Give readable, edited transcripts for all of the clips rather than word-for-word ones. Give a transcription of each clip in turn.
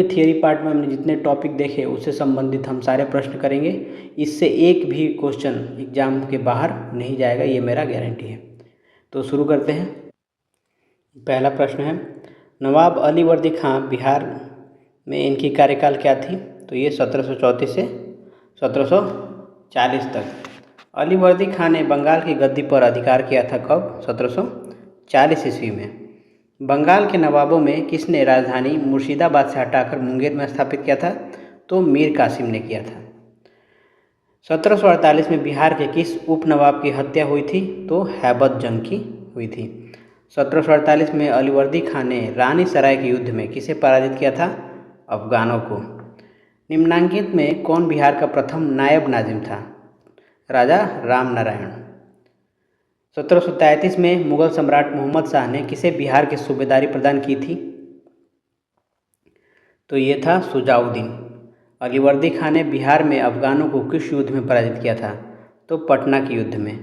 Theory part में हमने जितने टॉपिक देखे उससे संबंधित हम सारे प्रश्न करेंगे। इससे एक भी क्वेश्चन एग्जाम के बाहर नहीं जाएगा, ये मेरा गारंटी है। तो शुरू करते हैं। पहला प्रश्न है, नवाब अली वर्दी खां बिहार में इनकी कार्यकाल क्या थी? तो ये 1734 से 1740 तक। अली वर्दी खां ने बंगाल की गद्दी पर अधिकार किया था कब? 1740 ईस्वी में। बंगाल के नवाबों में किसने राजधानी मुर्शिदाबाद से हटाकर मुंगेर में स्थापित किया था? तो मीर कासिम ने किया था। 1748 में बिहार के किस उपनवाब की हत्या हुई थी? तो हैबत जंग की हुई थी। 1748 में अलीवर्दी खां ने रानी सराय के युद्ध में किसे पराजित किया था? अफगानों को। निम्नांकित में कौन बिहार का प्रथम नायब नाजिम था? राजा राम नारायण। 1733 में मुगल सम्राट मोहम्मद शाह ने किसे बिहार की सूबेदारी प्रदान की थी? तो ये था सुजाउद्दीन। अलीवर्दी खां ने बिहार में अफगानों को किस युद्ध में पराजित किया था? तो पटना के युद्ध में।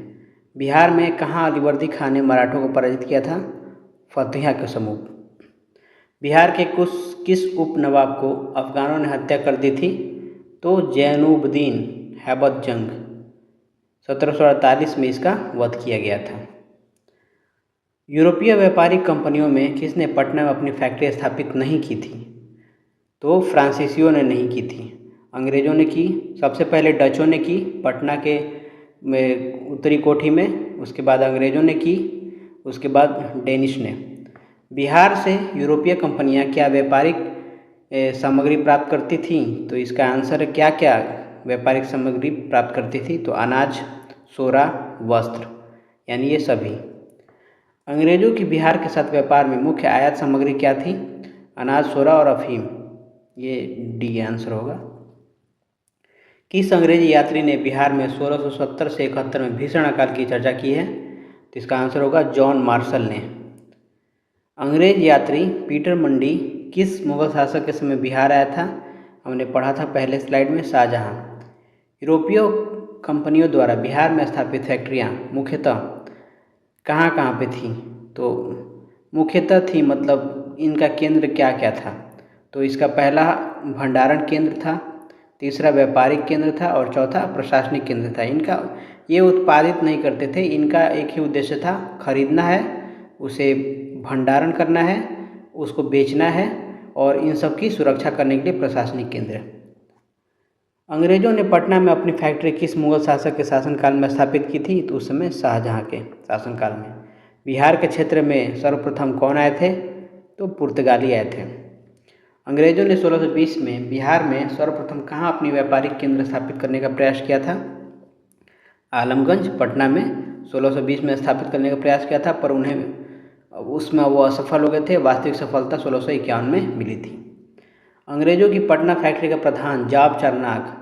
बिहार में कहाँ अलीवर्दी खां ने मराठों को पराजित किया था? फतेहा के सम्मुख। बिहार के किस उपनवाब को अफगानों ने हत्या कर दी थी? तो जैनुब्दीन हैबत जंग। 1748 में इसका वध किया गया था। यूरोपीय व्यापारिक कंपनियों में किसने पटना में अपनी फैक्ट्री स्थापित नहीं की थी? तो फ्रांसीसियों ने नहीं की थी, अंग्रेज़ों ने की। सबसे पहले डचों ने की पटना के उत्तरी कोठी में, उसके बाद अंग्रेज़ों ने की, उसके बाद डेनिश ने। बिहार से यूरोपीय कंपनियां क्या व्यापारिक सामग्री प्राप्त करती थीं? तो इसका आंसर है क्या क्या व्यापारिक सामग्री प्राप्त करती थी? तो अनाज, सोरा, वस्त्र, यानी ये सभी। अंग्रेज़ों की बिहार के साथ व्यापार में मुख्य आयात सामग्री क्या थी? अनाज, सोरा और अफीम। ये डी आंसर होगा। किस अंग्रेजी यात्री ने बिहार में 1670 से 71 में भीषण अकाल की चर्चा की है? तो इसका आंसर होगा जॉन मार्शल ने। अंग्रेज यात्री पीटर मंडी किस मुगल शासक के समय बिहार आया था? हमने पढ़ा था पहले स्लाइड में, शाहजहां। यूरोपीय कंपनियों द्वारा बिहार में स्थापित फैक्ट्रियां मुख्यतः कहाँ कहाँ पे थी? तो मुख्यतः थी मतलब इनका केंद्र क्या क्या था? तो इसका पहला भंडारण केंद्र था, तीसरा व्यापारिक केंद्र था और चौथा प्रशासनिक केंद्र था। इनका ये उत्पादित नहीं करते थे, इनका एक ही उद्देश्य था, खरीदना है, उसे भंडारण करना है, उसको बेचना है और इन सब की सुरक्षा करने के लिए प्रशासनिक केंद्र। अंग्रेजों ने पटना में अपनी फैक्ट्री किस मुगल शासक के शासनकाल में स्थापित की थी? तो उस समय शाहजहां के शासनकाल में। बिहार के क्षेत्र में सर्वप्रथम कौन आए थे? तो पुर्तगाली आए थे। अंग्रेजों ने 1620 में बिहार में सर्वप्रथम कहाँ अपनी व्यापारिक केंद्र स्थापित करने का प्रयास किया था? आलमगंज, पटना में 1620 में स्थापित करने का प्रयास किया था, पर उन्हें उसमें वो असफल हो गए थे। वास्तविक सफलता 1651 में मिली थी। अंग्रेजों की पटना फैक्ट्री का प्रधान जाब चारनाक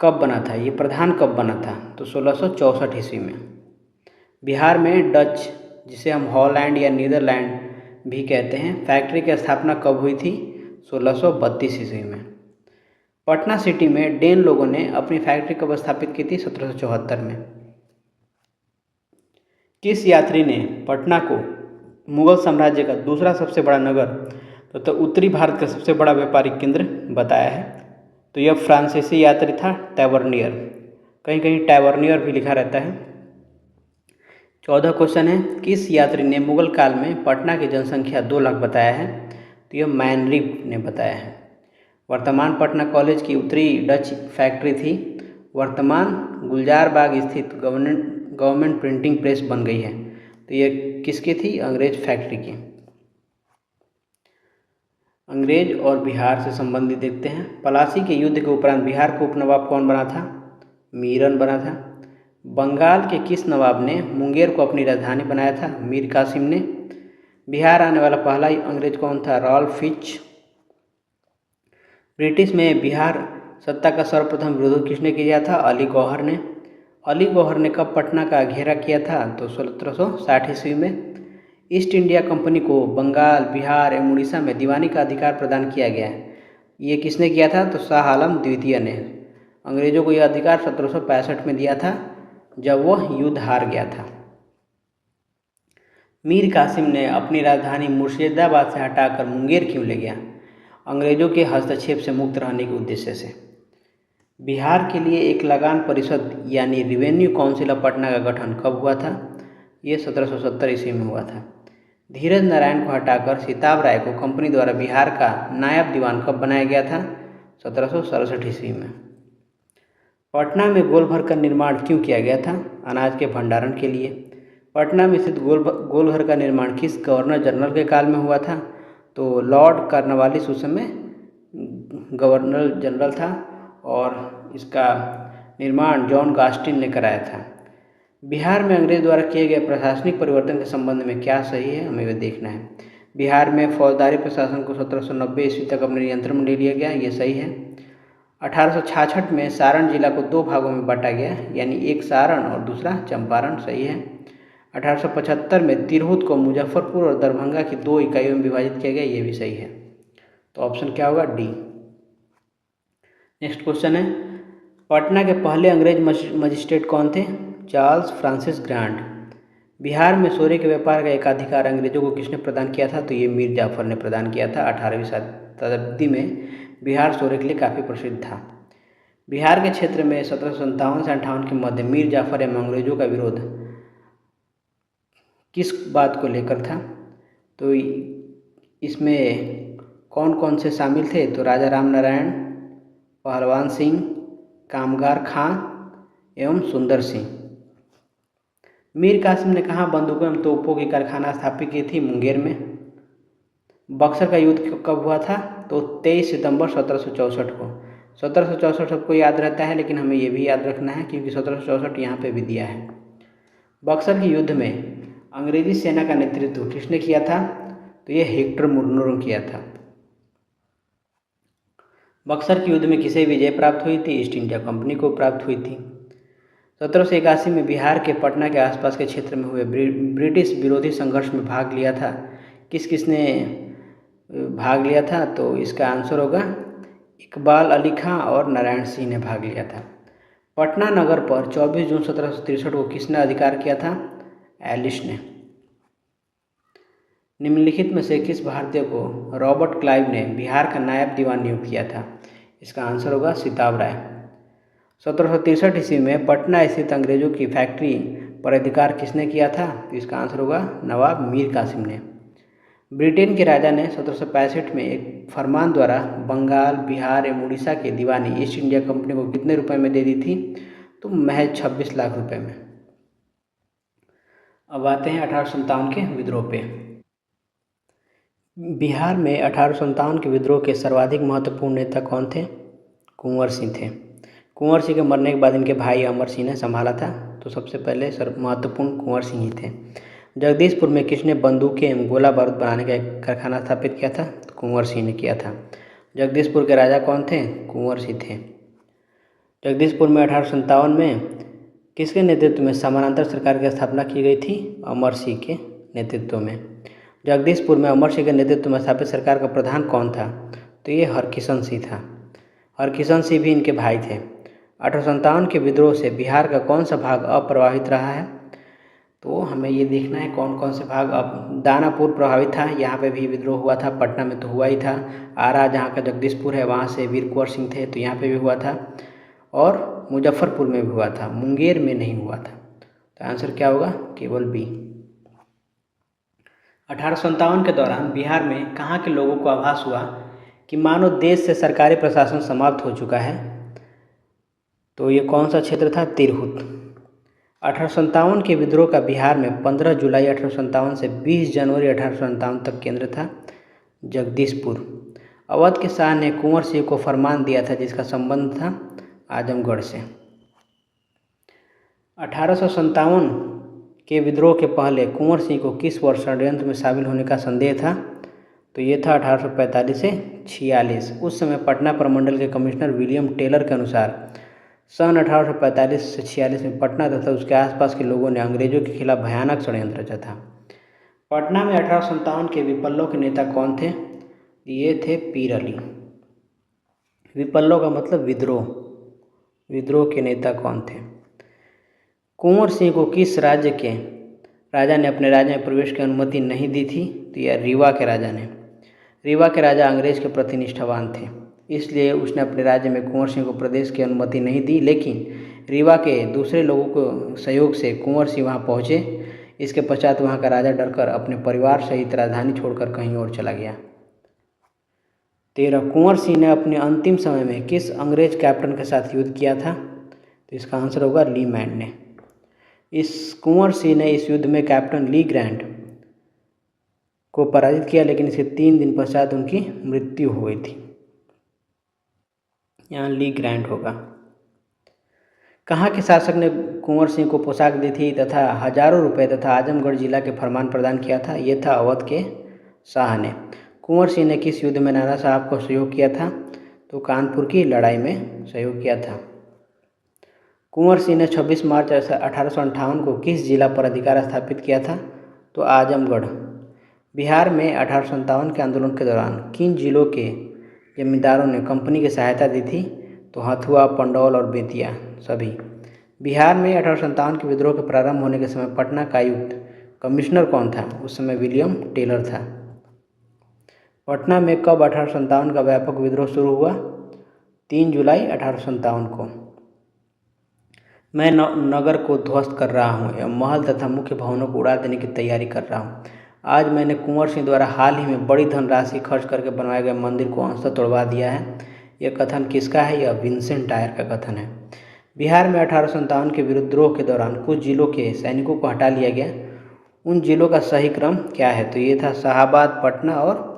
कब बना था? ये प्रधान कब बना था? तो 1664 ईस्वी में। बिहार में डच, जिसे हम हॉलैंड या नीदरलैंड भी कहते हैं, फैक्ट्री की स्थापना कब हुई थी? 1632 ईस्वी में। पटना सिटी में डेन लोगों ने अपनी फैक्ट्री कब स्थापित की थी? 1774 में। किस यात्री ने पटना को मुगल साम्राज्य का दूसरा सबसे बड़ा नगर तो उत्तरी भारत का सबसे बड़ा व्यापारिक केंद्र बताया है? तो यह फ्रांसीसी यात्री था, टैवर्नियर। कहीं कहीं टैवर्नियर भी लिखा रहता है। 14 क्वेश्चन है, किस यात्री ने मुगल काल में पटना की जनसंख्या 2 लाख बताया है? तो यह मैनरिक ने बताया है। वर्तमान पटना कॉलेज की उत्तरी डच फैक्ट्री थी, वर्तमान गुलजार बाग स्थित गवर्नमेंट प्रिंटिंग प्रेस बन गई है। तो ये किसकी थी? अंग्रेज फैक्ट्री की। अंग्रेज और बिहार से संबंधित देखते हैं। पलासी के युद्ध के उपरांत बिहार का उपनवाब कौन बना था? मीरन बना था। बंगाल के किस नवाब ने मुंगेर को अपनी राजधानी बनाया था? मीर कासिम ने। बिहार आने वाला पहला अंग्रेज कौन था? Rolf Fitch. ब्रिटिश में बिहार सत्ता का सर्वप्रथम विरोध किसने किया था? अली गौहर ने। अली गौहर ने कब पटना का घेरा किया था? तो 1760 ईस्वी में। ईस्ट इंडिया कंपनी को बंगाल, बिहार एवं उड़ीसा में दीवानी का अधिकार प्रदान किया गया। ये किसने किया था? तो शाह आलम द्वितीय ने। अंग्रेजों को यह अधिकार 1765 में दिया था, जब वह युद्ध हार गया था। मीर कासिम ने अपनी राजधानी मुर्शिदाबाद से हटाकर मुंगेर क्यों ले गया? अंग्रेजों के हस्तक्षेप से मुक्त रहने के उद्देश्य से। बिहार के लिए एक लगान परिषद यानी रिवेन्यू काउंसिल ऑफ पटना का गठन कब हुआ था? ये 1770 ईस्वी में हुआ था। धीरज नारायण को हटाकर सिताब राय को कंपनी द्वारा बिहार का नायब दीवान कब बनाया गया था? 1767 ईस्वी में। पटना में गोलघर का निर्माण क्यों किया गया था? अनाज के भंडारण के लिए। पटना में स्थित गोलघर का निर्माण किस गवर्नर जनरल के काल में हुआ था? तो लॉर्ड कॉर्नवालिस उस समय गवर्नर जनरल था और इसका निर्माण जॉन गास्टिन ने कराया था। बिहार में अंग्रेज द्वारा किए गए प्रशासनिक परिवर्तन के संबंध में क्या सही है, हमें यह देखना है। बिहार में फौजदारी प्रशासन को 1790 ईस्वी तक अपने नियंत्रण में ले लिया गया, ये सही है। 1866 में सारण जिला को 2 भागों में बांटा गया, यानी एक सारण और दूसरा चंपारण, सही है। 1875 में तिरहुत को मुजफ्फरपुर और दरभंगा की 2 इकाइयों में विभाजित किया गया, ये भी सही है। तो ऑप्शन क्या होगा? डी। नेक्स्ट क्वेश्चन है, पटना के पहले अंग्रेज मजिस्ट्रेट कौन थे? Charles Francis grand. बिहार में सोने के व्यापार का एकाधिकार अंग्रेजों को किसने प्रदान किया था? तो ये मीर जाफर ने प्रदान किया था। 18वीं शताब्दी में बिहार सोने के लिए काफ़ी प्रसिद्ध था। बिहार के क्षेत्र में 1757 से 58 के मध्य मीर जाफर एवं अंग्रेजों का विरोध किस बात को लेकर था? तो इसमें कौन कौन से शामिल थे? तो राजा राम नारायण, पहलवान सिंह, कामगार खां एवं सुंदर सिंह। मीर कासिम ने कहाँ बंदूकों एवं तोपों की कारखाना स्थापित की थी? मुंगेर में। बक्सर का युद्ध कब हुआ था? तो 23 सितंबर 1764 को। 1764 सबको याद रहता है, लेकिन हमें ये भी याद रखना है क्योंकि 1764 यहाँ पे भी दिया है। बक्सर के युद्ध में अंग्रेजी सेना का नेतृत्व किसने किया था? तो ये हेक्टर मुर्नो ने किया था। बक्सर के युद्ध में किसे विजय प्राप्त हुई थी? ईस्ट इंडिया कंपनी को प्राप्त हुई थी। 1781 में बिहार के पटना के आसपास के क्षेत्र में हुए ब्रिटिश विरोधी संघर्ष में भाग लिया था। किस किसने भाग लिया था? तो इसका आंसर होगा इकबाल अली खां और नारायण सिंह ने भाग लिया था। पटना नगर पर 24 जून 1763 को किसने अधिकार किया था? एलिस ने। निम्नलिखित में से किस भारतीय को रॉबर्ट क्लाइव ने बिहार का नायब दीवान नियुक्त किया था? इसका आंसर होगा सिताब राय। 1763 ईस्वी में पटना स्थित अंग्रेजों की फैक्ट्री पर अधिकार किसने किया था? तो इसका आंसर होगा नवाब मीर कासिम ने। ब्रिटेन के राजा ने 1765 में एक फरमान द्वारा बंगाल, बिहार एवं उड़ीसा के दीवानी ईस्ट इंडिया कंपनी को कितने रुपए में दे दी थी? तो महज 26 लाख रुपए में। अब आते हैं 1857 के विद्रोह पे। बिहार में 1857 के विद्रोह के सर्वाधिक महत्वपूर्ण नेता कौन थे? कुंवर सिंह थे। कुंवर सिंह के मरने के बाद इनके भाई अमर सिंह ने संभाला था, तो सबसे पहले महत्वपूर्ण कुंवर सिंह ही थे। जगदीशपुर में किसने बंदूकें एवं गोला बारूद बनाने का एक कारखाना स्थापित किया था? तो कुंवर सिंह ने किया था। जगदीशपुर के राजा कौन थे? कुंवर सिंह थे। जगदीशपुर में 1857 में किसके नेतृत्व में समानांतर सरकार की स्थापना की गई थी? अमर सिंह के नेतृत्व में। जगदीशपुर में अमर सिंह के नेतृत्व में स्थापित सरकार का प्रधान कौन था? तो ये हरकिशन सिंह था। हरकिशन सिंह भी इनके भाई थे। 1857 के विद्रोह से बिहार का कौन सा भाग अप्रभावित रहा है? तो हमें ये देखना है कौन कौन से भाग। अब दानापुर प्रभावित था, यहाँ पे भी विद्रोह हुआ था। पटना में तो हुआ ही था। आरा जहाँ का जगदीशपुर है वहाँ से वीर कुंवर सिंह थे, तो यहाँ पे भी हुआ था। और मुजफ्फरपुर में भी हुआ था, मुंगेर में नहीं हुआ था। तो आंसर क्या होगा? केवल बी। 1857 के दौरान बिहार में कहाँ के लोगों को आभास हुआ कि मानो देश से सरकारी प्रशासन समाप्त हो चुका है? तो ये कौन सा क्षेत्र था? तिरहुत। 1857 के विद्रोह का बिहार में 15 जुलाई 1857 से 20 जनवरी 1857 तक केंद्र था जगदीशपुर। अवध के शाह ने कुंवर सिंह को फरमान दिया था जिसका संबंध था आजमगढ़ से। 1857 के विद्रोह के पहले कुंवर सिंह को किस वर्ष षड्यंत्र में शामिल होने का संदेह था? तो ये था 1845 से 46। उस समय पटना प्रमंडल के कमिश्नर विलियम टेलर के अनुसार सन 1845 से 46 में पटना तथा उसके आसपास के लोगों ने अंग्रेजों के खिलाफ भयानक षड्यंत्र रचा था। पटना में 1857 के विप्लव के नेता कौन थे? ये थे पीर अली। विप्लव का मतलब विद्रोह। विद्रोह के नेता कौन थे? कुंवर सिंह को किस राज्य के राजा ने अपने राज्य में प्रवेश की अनुमति नहीं दी थी? तो यह रीवा के राजा ने। रीवा के राजा अंग्रेज के प्रति निष्ठावान थे, इसलिए उसने अपने राज्य में कुंवर सिंह को प्रदेश की अनुमति नहीं दी। लेकिन रीवा के दूसरे लोगों को सहयोग से कुंवर सिंह वहां पहुंचे। इसके पश्चात वहां का राजा डरकर अपने परिवार सहित राजधानी छोड़कर कहीं और चला गया। 13 कुंवर सिंह ने अपने अंतिम समय में किस अंग्रेज कैप्टन के साथ युद्ध किया था? तो इसका आंसर होगा ली मैन ने। इस कुंवर सिंह ने इस युद्ध में कैप्टन ली ग्रैंट को पराजित किया, लेकिन इसके 3 दिन पश्चात उनकी मृत्यु हो गई थी। यहाँ ली ग्रैंट होगा। कहाँ के शासक ने कुंवर सिंह को पोशाक दी थी तथा हजारों रुपए तथा आजमगढ़ जिला के फरमान प्रदान किया था? ये था अवध के शाह ने। कुंवर सिंह ने किस युद्ध में नाना साहब को सहयोग किया था? तो कानपुर की लड़ाई में सहयोग किया था। कुंवर सिंह ने 26 मार्च 1858 को किस जिला पर अधिकार स्थापित किया था? तो आजमगढ़। बिहार में 1857 के आंदोलन के दौरान किन जिलों के जमींदारों ने कंपनी की सहायता दी थी? तो हथुआ, पंडौल और बेतिया सभी। बिहार में 1857 के विद्रोह के प्रारंभ होने के समय पटना का आयुक्त कमिश्नर कौन था? उस समय विलियम टेलर था। पटना में कब 1857 का व्यापक विद्रोह शुरू हुआ? 3 जुलाई 1857 को। मैं नगर को ध्वस्त कर रहा हूँ एवं महल तथा मुख्य भवनों को उड़ा देने की तैयारी कर रहा हूँ। आज मैंने कुंवर सिंह द्वारा हाल ही में बड़ी धनराशि खर्च करके बनवाए गए मंदिर को अंशतः तोड़वा दिया है। यह कथन किसका है? यह विंसेंट डायर का कथन है। बिहार में 1857 के विद्रोह के दौरान कुछ जिलों के सैनिकों को हटा लिया गया। उन जिलों का सही क्रम क्या है? तो ये था शाहाबाद, पटना और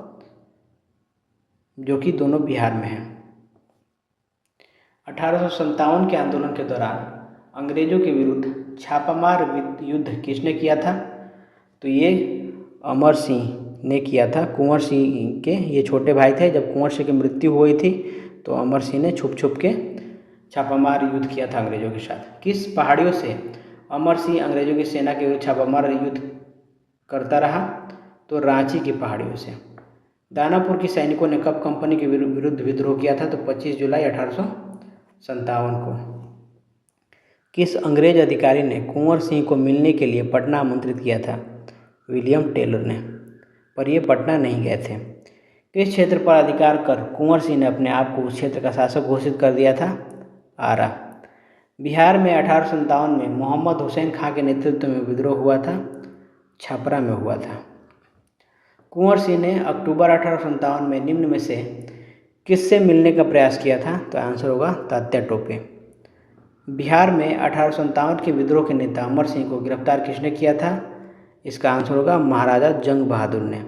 जो कि दोनों बिहार में हैं। 1857 के आंदोलन के दौरान अंग्रेजों के विरुद्ध छापामार युद्ध किसने किया था? तो ये अमर सिंह ने किया था। कुंवर सिंह के ये छोटे भाई थे। जब कुंवर सिंह की मृत्यु हुई थी तो अमर सिंह ने छुप छुप के छापामार युद्ध किया था अंग्रेजों के साथ। किस पहाड़ियों से अमर सिंह अंग्रेजों की सेना के विरुद्ध छापामार युद्ध करता रहा? तो रांची की पहाड़ियों से। दानापुर के सैनिकों ने कब कंपनी के विरुद्ध विद्रोह किया था? तो 25 जुलाई 1857 को। किस अंग्रेज अधिकारी ने कुंवर सिंह को मिलने के लिए पटना आमंत्रित किया था? विलियम टेलर ने। पर ये पटना नहीं गए थे। किस क्षेत्र पर अधिकार कर कुंवर सिंह ने अपने आप को उस क्षेत्र का शासक घोषित कर दिया था? आरा। बिहार में 1857 में मोहम्मद हुसैन खां के नेतृत्व में विद्रोह हुआ था? छपरा में हुआ था। कुंवर सिंह ने अक्टूबर 1857 में निम्न में से किससे मिलने का प्रयास किया था? तो आंसर होगा तात्या टोपे। बिहार में 1857 के विद्रोह के नेता अमर सिंह को गिरफ्तार किसने किया था? इसका आंसर होगा महाराजा जंग बहादुर ने।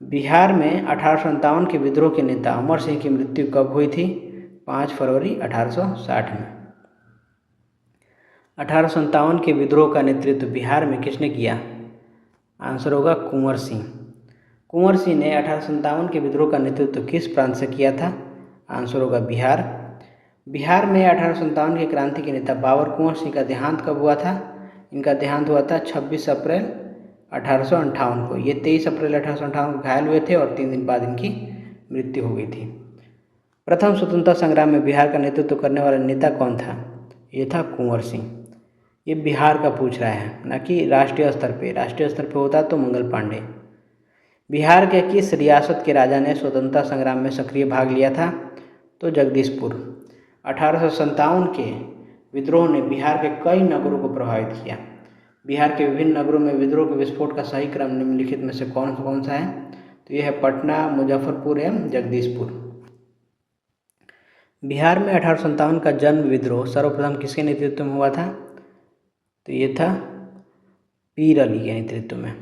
बिहार में 1857 के विद्रोह के नेता अमर सिंह की मृत्यु कब हुई थी? 5 फरवरी 1860 में। 1857 के विद्रोह का नेतृत्व बिहार में किसने किया? आंसर होगा कुंवर सिंह। कुंवर सिंह ने 1857 के विद्रोह का नेतृत्व किस प्रांत से किया था? आंसर होगा बिहार। बिहार में 1857 के क्रांति के नेता बाबर कुंवर सिंह का देहांत कब हुआ था? इनका देहांत हुआ था 26 अप्रैल 1858 को। ये 23 अप्रैल 1858 को घायल हुए थे और 3 दिन बाद इनकी मृत्यु हो गई थी। प्रथम स्वतंत्रता संग्राम में बिहार का नेतृत्व करने वाला नेता कौन था? ये था कुंवर सिंह। ये बिहार का पूछ रहा है, न कि राष्ट्रीय स्तर पे। राष्ट्रीय स्तर पे होता तो मंगल पांडे। बिहार के किस रियासत के राजा ने स्वतंत्रता संग्राम में सक्रिय भाग लिया था? तो जगदीशपुर। 1857 के विद्रोह ने बिहार के कई नगरों को प्रभावित किया। बिहार के विभिन्न नगरों में विद्रोह के विस्फोट का सही क्रम निम्नलिखित में से कौन सा है? तो यह है पटना, मुजफ्फरपुर एवं जगदीशपुर। बिहार में 1857 का जन्म विद्रोह सर्वप्रथम किसके नेतृत्व में हुआ था? तो ये था पीर अली के नेतृत्व में।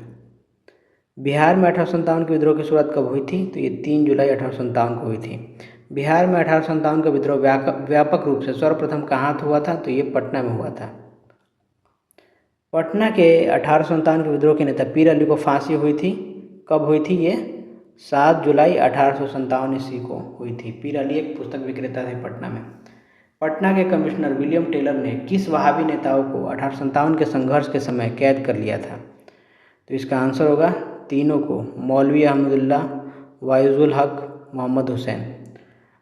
बिहार में 1857 के विद्रोह की शुरुआत कब हुई थी? तो ये 3 जुलाई 1857 को हुई थी। बिहार में 1857 का विद्रोह व्यापक रूप से सर्वप्रथम कहाँ हुआ था? तो ये पटना में हुआ था। पटना के 1857 के विद्रोह के नेता पीर अली को फांसी हुई थी। कब हुई थी? ये 7 जुलाई 1857 ईस्वी को हुई थी। पीर अली एक पुस्तक विक्रेता थे पटना में। पटना के कमिश्नर विलियम टेलर ने किस वहाबी नेताओं को 1857 के संघर्ष के समय कैद कर लिया था? तो इसका आंसर होगा तीनों को, मौलवी अहमदुल्ला, वाइजुल हक, मोहम्मद हुसैन।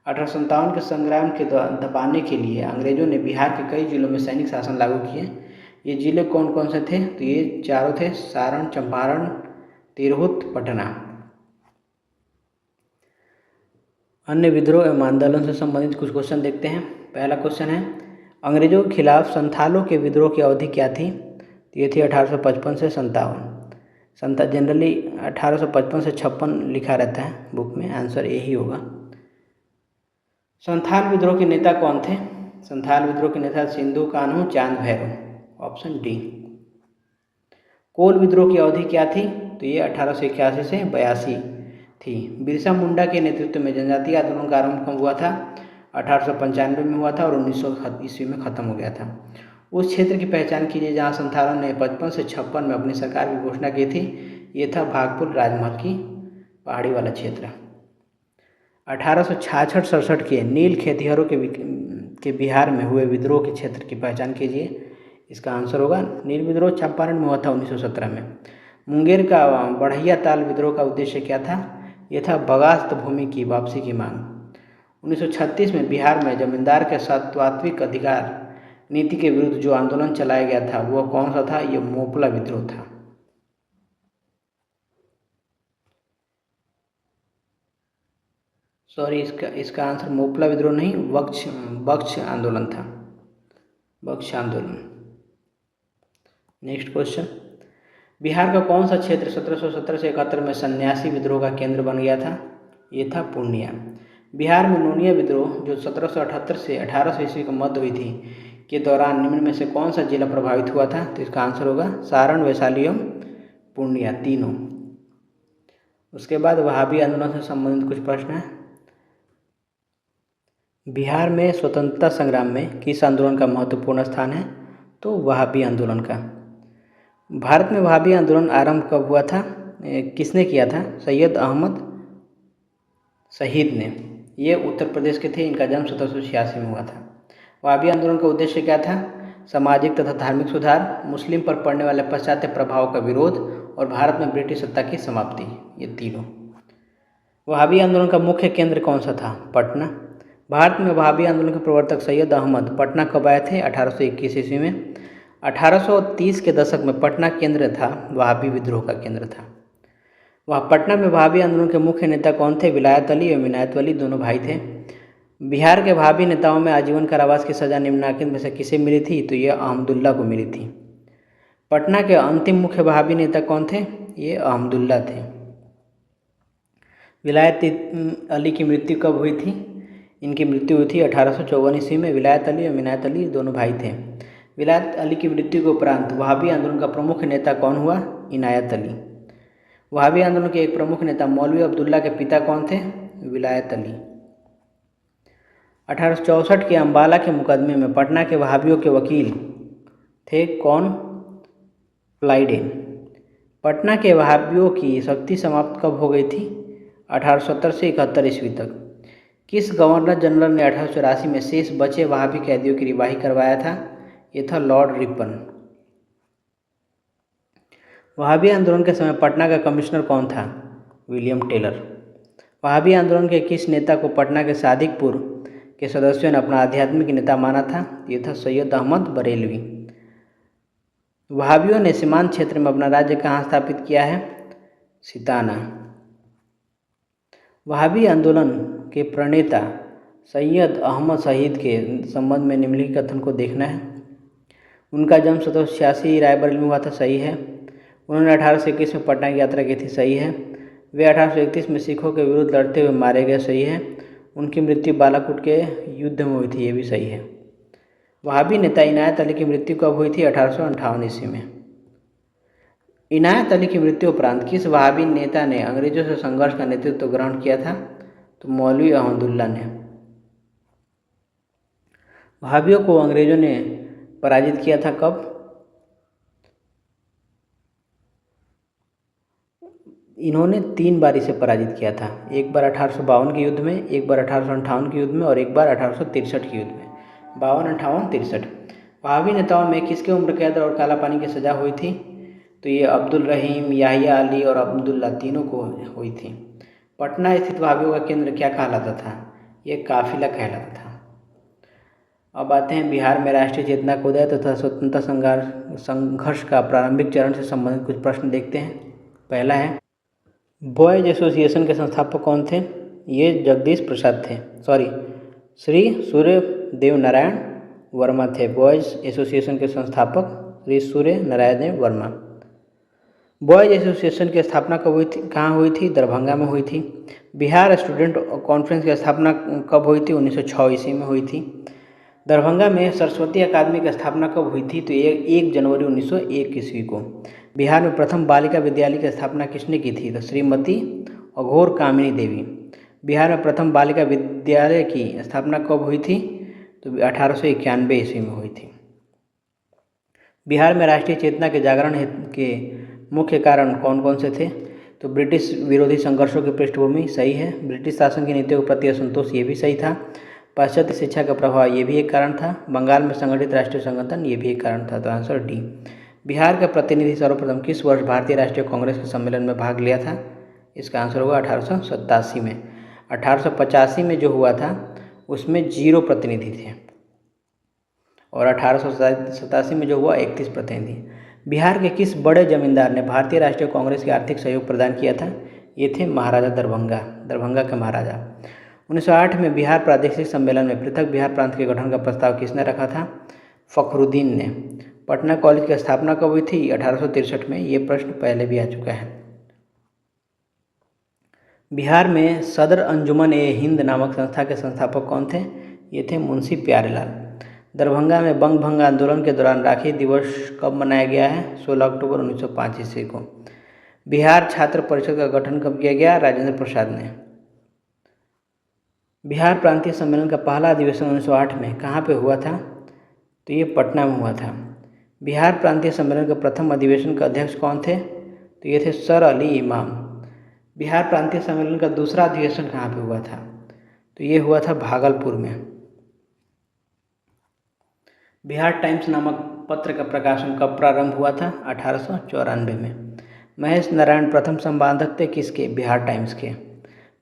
1857 के संग्राम के दबाने के लिए अंग्रेजों ने बिहार के कई जिलों में सैनिक शासन लागू किए। ये जिले कौन कौन से थे? तो ये चारों थे, सारण, चंपारण, तिरहुत, पटना। अन्य विद्रोह एवं आंदोलन से संबंधित कुछ क्वेश्चन देखते हैं। पहला क्वेश्चन है, अंग्रेजों के खिलाफ संथालों के विद्रोह की अवधि क्या थी? तो ये थी 1855 से 57। जनरली 1855 से 56 लिखा रहता है बुक में, आंसर यही होगा। संथाल विद्रोह के नेता कौन थे? संथाल विद्रोह के नेता सिंधु कान्हू चांद भैरव, ऑप्शन डी। कोल विद्रोह की अवधि क्या थी? तो ये 1881 से 82 थी। बिरसा मुंडा के नेतृत्व में जनजातीय आंदोलन का आरंभ कब हुआ था? 1895 में हुआ था और 1900 ईस्वी में खत्म हो गया था। उस क्षेत्र की पहचान कीजिए जहां संथालों ने 55 से 56 में अपनी सरकार की घोषणा की थी। ये था भागपुर राजमहल की पहाड़ी वाला क्षेत्र। 1866-67 के नील खेतिहरों के बिहार में हुए विद्रोह के क्षेत्र की पहचान कीजिए। इसका आंसर होगा नील विद्रोह चंपारण में हुआ था 1917 में। मुंगेर का बढ़ैया ताल विद्रोह का उद्देश्य क्या था? यह था बगास्त भूमि की वापसी की मांग। 1936 में बिहार में जमींदार के सत्वात्विक अधिकार नीति के विरुद्ध जो आंदोलन चलाया गया था वह कौन सा था? यह मोपला विद्रोह था। सॉरी, इसका आंसर मोपला विद्रोह नहीं, बख्श आंदोलन था, बख्श आंदोलन। नेक्स्ट क्वेश्चन, बिहार का कौन सा क्षेत्र 1770 से 71 में सन्यासी विद्रोह का केंद्र बन गया था? ये था पूर्णिया। बिहार में नोनिया विद्रोह जो 1778 से 1800 ईस्वी के मध्य हुई थी के दौरान निम्न में से कौन सा जिला प्रभावित हुआ था? तो इसका आंसर होगा सारण, वैशाली एवं पूर्णिया, तीनों। उसके बाद वहाबी आंदोलन से संबंधित कुछ प्रश्न है। बिहार में स्वतंत्रता संग्राम में किस आंदोलन का महत्वपूर्ण स्थान है? तो वहाबी आंदोलन का। भारत में वहाबी आंदोलन आरंभ कब हुआ था? किसने किया था? सैयद अहमद शहीद ने। ये उत्तर प्रदेश के थे, इनका जन्म 1786 में हुआ था। वहाबी आंदोलन का उद्देश्य क्या था? सामाजिक तथा धार्मिक सुधार, मुस्लिम पर पड़ने वाले पाश्चात्य प्रभाव का विरोध और भारत में ब्रिटिश सत्ता की समाप्ति, ये तीनों। वहाबी आंदोलन का मुख्य केंद्र कौन सा था? पटना। भारत में वहाबी आंदोलन के प्रवर्तक सैयद अहमद पटना कब आए थे? 1821 ईस्वी में। 1830 के दशक में पटना केंद्र था, वहाबी विद्रोह का केंद्र था। वह पटना में वहाबी आंदोलन के मुख्य नेता कौन थे? विलायत अली एवं इनायत अली, दोनों भाई थे। बिहार के वहाबी नेताओं में आजीवन कारावास की सजा निम्नलिखित में से किसे मिली थी? तो ये अहमदुल्ला को मिली थी। पटना के अंतिम मुख्य वहाबी नेता कौन थे? ये अहमदुल्ला थे। विलायत अली की मृत्यु कब हुई थी? इनकी मृत्यु हुई थी 1854 ईस्वी में। विलायत अली और इनायत अली दोनों भाई थे। विलायत अली की मृत्यु के उपरांत वहाबी आंदोलन का प्रमुख नेता कौन हुआ? इनायत अली। वहाबी आंदोलन के एक प्रमुख नेता मौलवी अब्दुल्ला के पिता कौन थे? विलायत अली। 1864 के अम्बाला के मुकदमे में पटना के वहाबियों के वकील थे कौन? प्लाइडेन। पटना के वहाबियों की शक्ति समाप्त कब हो गई थी? 1870 से 71 ईस्वी तक। किस गवर्नर जनरल ने 1884 में शेष बचे वहाबी कैदियों की रिहाई करवाया था? ये था लॉर्ड रिपन। वहाबी आंदोलन के समय पटना का कमिश्नर कौन था? William Taylor. वहाबी आंदोलन के किस नेता को पटना के सादिकपुर के सदस्यों ने अपना आध्यात्मिक नेता माना था? ये था सैयद अहमद बरेलवी। वहाबियों ने सीमांत क्षेत्र में अपना राज्य कहाँ स्थापित किया है? सिताना। वहाबी आंदोलन के प्रणेता सैयद अहमद शहीद के संबंध में निम्नलिखित कथन को देखना है। उनका जन्म 1786 रायबरेली में हुआ था, सही है। उन्होंने 1821 में पटना की यात्रा की थी, सही है। वे 1831 में सिखों के विरुद्ध लड़ते हुए मारे गए, सही है। उनकी मृत्यु बालाकोट के युद्ध में हुई थी, ये भी सही है। वहाबी नेता इनायत अली की मृत्यु कब हुई थी? 1858 ईस्वी में। इनायत अली की मृत्यु उपरांत किस वहाबी नेता ने अंग्रेजों से संघर्ष का नेतृत्व ग्रहण किया था? तो मौलवी अहमदुल्ला ने। वहाबियों को अंग्रेजों ने पराजित किया था कब? इन्होंने 3 बार इसे पराजित किया था। एक बार 1852 के युद्ध में, एक बार 1858 के युद्ध में और एक बार 1863 के युद्ध में। 52, 58, 63। वहाबी नेताओं में किसके उम्र कैद और काला पानी की सजा हुई थी? तो ये अब्दुल रहीम, याहिया अली और अब्दुल्ला, तीनों को हुई थी। पटना स्थित वहाबियों का केंद्र क्या कहलाता था? ये काफिला कहलाता था। अब आते हैं बिहार में राष्ट्रीय चेतना का उदय तथा स्वतंत्रता संघर्ष का प्रारंभिक चरण से संबंधित कुछ प्रश्न देखते हैं। पहला है, बॉयज एसोसिएशन के संस्थापक कौन थे? ये जगदीश प्रसाद थे, श्री सूर्यदेव नारायण वर्मा थे। बॉयज़ एसोसिएशन के संस्थापक श्री सूर्य नारायण वर्मा। बॉयज़ एसोसिएशन की स्थापना कब हुई थी, कहाँ हुई थी? दरभंगा में हुई थी। बिहार स्टूडेंट कॉन्फ्रेंस की स्थापना कब हुई थी? 1906 ईस्वी में हुई थी। दरभंगा में सरस्वती अकादमी की स्थापना कब हुई थी? तो 1 जनवरी 1901 ईस्वी को। बिहार में प्रथम बालिका विद्यालय की स्थापना किसने की थी? तो श्रीमती अघोर कामिनी देवी। बिहार में प्रथम बालिका विद्यालय की स्थापना कब हुई थी? तो 1891 ईस्वी में हुई थी। बिहार में राष्ट्रीय चेतना के जागरण के मुख्य कारण कौन कौन से थे? तो ब्रिटिश विरोधी संघर्षों की पृष्ठभूमि, सही है। ब्रिटिश शासन की नीतियों के प्रति असंतोष, ये भी सही था। पाश्चात्य शिक्षा का प्रभाव, ये भी एक कारण था। बंगाल में संगठित राष्ट्रीय संगठन, ये भी एक कारण था। तो आंसर डी। बिहार का प्रतिनिधि सर्वप्रथम किस वर्ष भारतीय राष्ट्रीय कांग्रेस के सम्मेलन में भाग लिया था? इसका आंसर होगा 1887 में। 1885 में जो हुआ था उसमें 0 प्रतिनिधि थे और 1887 में जो हुआ 31 प्रतिनिधि। बिहार के किस बड़े जमींदार ने भारतीय राष्ट्रीय कांग्रेस के आर्थिक सहयोग प्रदान किया था? ये थे महाराजा दरभंगा के महाराजा। 1908 में बिहार प्रादेशिक सम्मेलन में पृथक बिहार प्रांत के गठन का प्रस्ताव किसने रखा था? फखरुद्दीन ने। पटना कॉलेज की स्थापना कब हुई थी? 1863 में। ये प्रश्न पहले भी आ चुका है। बिहार में सदर अंजुमन ए हिंद नामक संस्था के संस्थापक कौन थे? ये थे मुंशी प्यारेलाल। दरभंगा में बंग भंग आंदोलन के दौरान राखी दिवस कब मनाया गया है? 16 अक्टूबर 1905 ईस्वी को। बिहार छात्र परिषद का गठन कब किया गया? राजेंद्र प्रसाद ने। बिहार प्रांतीय सम्मेलन का पहला अधिवेशन 1908 में कहाँ पे हुआ था? तो ये पटना में हुआ था। बिहार प्रांतीय सम्मेलन के प्रथम अधिवेशन के अध्यक्ष कौन थे? तो ये थे सर अली इमाम। बिहार प्रांतीय सम्मेलन का दूसरा अधिवेशन कहाँ पे हुआ था? तो ये हुआ था भागलपुर में। बिहार टाइम्स नामक पत्र का प्रकाशन कब प्रारंभ हुआ था? 1894 में। महेश नारायण प्रथम संपादक थे किसके? बिहार टाइम्स के।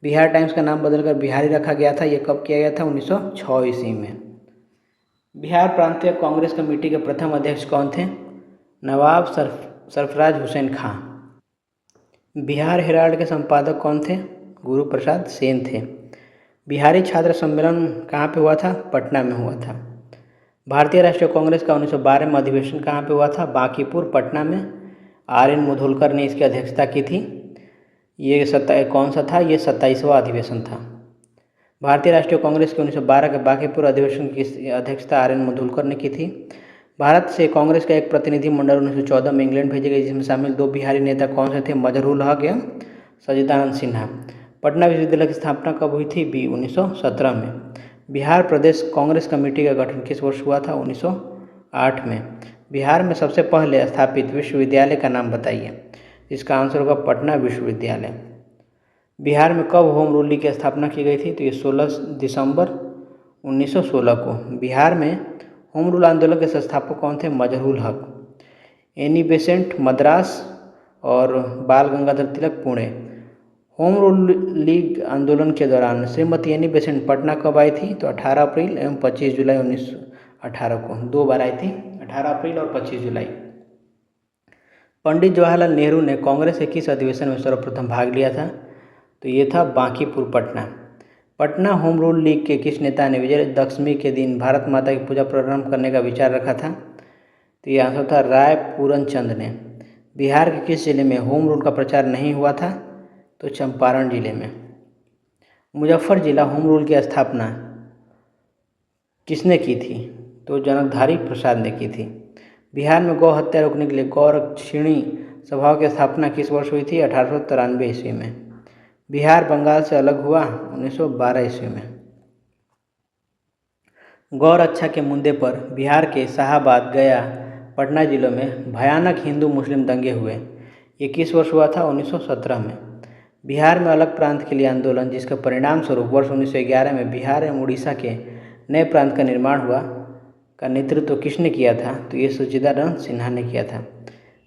बिहार टाइम्स का नाम बदलकर बिहारी रखा गया था, ये कब किया गया था? 1906 ईस्वी में। बिहार प्रांतीय कांग्रेस कमेटी के प्रथम अध्यक्ष कौन थे? नवाब सरफराज हुसैन खां। बिहार हेराल्ड के संपादक कौन थे? गुरु प्रसाद सेन थे। बिहारी छात्र सम्मेलन कहाँ पे हुआ था? पटना में हुआ था। भारतीय राष्ट्रीय कांग्रेस का 1912 में अधिवेशन कहाँ पे हुआ था? बांकीपुर, पटना में। RN मुधोलकर ने इसकी अध्यक्षता की थी। ये कौन सा था? ये 27वां अधिवेशन था। भारतीय राष्ट्रीय कांग्रेस के 1912 के बांकीपुर अधिवेशन की अध्यक्षता RN मुधोलकर ने की थी। भारत से कांग्रेस का एक प्रतिनिधि मंडल 1914 में इंग्लैंड भेजे गए, जिसमें शामिल 2 बिहारी नेता कौन से थे? मजहरूल हक एवं सच्चिदानंद सिन्हा। पटना विश्वविद्यालय की स्थापना कब हुई थी? 1917 में। बिहार प्रदेश कांग्रेस कमेटी का गठन किस वर्ष हुआ था? 1908 में। बिहार में सबसे पहले स्थापित विश्वविद्यालय का नाम बताइए। इसका आंसर होगा पटना विश्वविद्यालय। बिहार में कब होम रूल लीग की स्थापना की गई थी? तो ये 16 दिसंबर 1916 को। बिहार में होम रूल आंदोलन के संस्थापक कौन थे? मजहरूल हक। एनी बेसेंट मद्रास और बाल Gangadhar Tilak Pune. Home rule league आंदोलन के दौरान श्रीमती एनी बेसेंट पटना कब आई थी? तो 18 अप्रैल एवं 25 जुलाई 1918 को। 2 बार आई थी, 18 अप्रैल और 25 जुलाई। पंडित जवाहरलाल नेहरू ने कांग्रेस के किस अधिवेशन में सर्वप्रथम भाग लिया था? तो ये था Bankipur, Patna. Patna home rule league के किस नेता ने विजयदशमी के दिन भारत माता की पूजा प्रारंभ करने का विचार रखा था? तो ये आंसर था राय पूरनचंद ने। बिहार के किस जिले में होम रूल का प्रचार नहीं हुआ था? तो चंपारण जिले में। मुजफ्फर जिला होम रूल की स्थापना किसने की थी? तो जनकधारी प्रसाद ने की थी। बिहार में गौ हत्या रोकने के लिए गौरक्षिणी सभाओं की स्थापना किस वर्ष हुई थी? 1893 ईस्वी में। बिहार बंगाल से अलग हुआ 1912 ईस्वी में। गौ रक्षा के मुद्दे पर बिहार के शाहाबाद, गया, पटना जिलों में भयानक हिंदू मुस्लिम दंगे हुए। ये किस वर्ष हुआ था? 1917 में। बिहार में अलग प्रांत के लिए आंदोलन, जिसका परिणाम स्वरूप वर्ष 1911 में बिहार एवं उड़ीसा के नए प्रांत का निर्माण हुआ, का नेतृत्व किसने किया था? तो ये सच्चिदानंद सिन्हा ने किया था।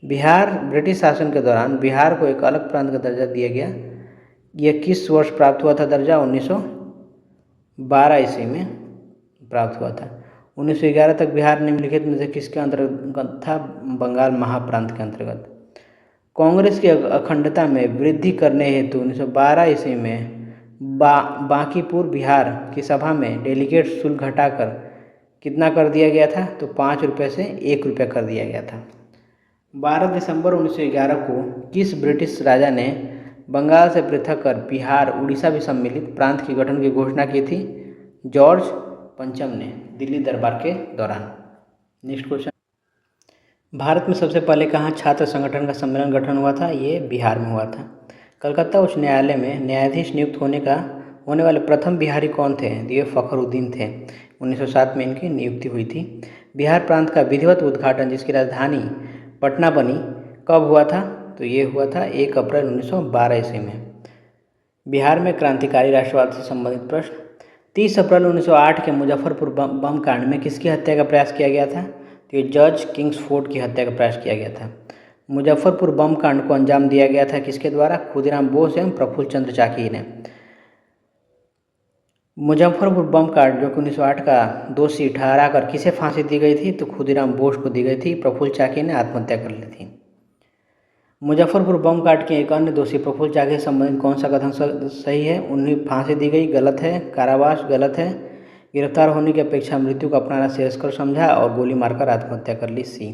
बिहार ब्रिटिश शासन के दौरान बिहार को एक अलग प्रांत का दर्जा दिया गया। यह किस वर्ष प्राप्त हुआ था दर्जा? 1912 ईस्वी में प्राप्त हुआ था। 1911 तक बिहार निम्नलिखित में से किसके अंतर्गत था? बंगाल महाप्रांत के अंतर्गत। कांग्रेस की अखंडता में वृद्धि करने हेतु 1912 ईस्वी में बांकीपुर बिहार की सभा में डेलीगेट शुल्क घटाकर कितना कर दिया गया था? तो 5 रुपये से 1 रुपया कर दिया गया था। 12 दिसंबर 1911 को किस ब्रिटिश राजा ने बंगाल से पृथक कर बिहार उड़ीसा भी सम्मिलित प्रांत के गठन की घोषणा की थी? जॉर्ज पंचम ने दिल्ली दरबार के दौरान। नेक्स्ट क्वेश्चन, भारत में सबसे पहले कहाँ छात्र संगठन का सम्मेलन गठन हुआ था? ये बिहार में हुआ था। कलकत्ता उच्च न्यायालय में न्यायाधीश नियुक्त होने वाले प्रथम बिहारी कौन थे? ये फखरुद्दीन थे। 1907 में इनकी नियुक्ति हुई थी। बिहार प्रांत का विधिवत उद्घाटन जिसकी राजधानी पटना बनी कब हुआ था? तो ये हुआ था 1 अप्रैल 1912 ईस्वी में। बिहार में क्रांतिकारी राष्ट्रवाद से संबंधित प्रश्न, 30 अप्रैल 1908 के मुजफ्फरपुर बम कांड में किसकी हत्या का प्रयास किया गया था? तो ये जॉर्ज किंग्सफोर्ड की हत्या का प्रयास किया गया था। मुजफ्फरपुर बम कांड को अंजाम दिया गया था किसके द्वारा? खुदीराम बोस एवं प्रफुल्ल चंद्र चाकी ने। मुजफ्फरपुर बम कांड जो कि 1908 का दोषी ठहरा कर किसे फांसी दी गई थी? तो खुदीराम बोस को दी गई थी। प्रफुल्ल चाकी ने आत्महत्या कर ली थी। मुजफ्फरपुर बम कांड के एक अन्य दोषी प्रफुल्ल चाकी से संबंधित कौन सा कथन सही है? उन्हें फांसी दी गई, गलत है। कारावास, गलत है। गिरफ्तार होने की अपेक्षा मृत्यु को अपनाना श्रेयस्कर समझा और गोली मारकर आत्महत्या कर ली, सी।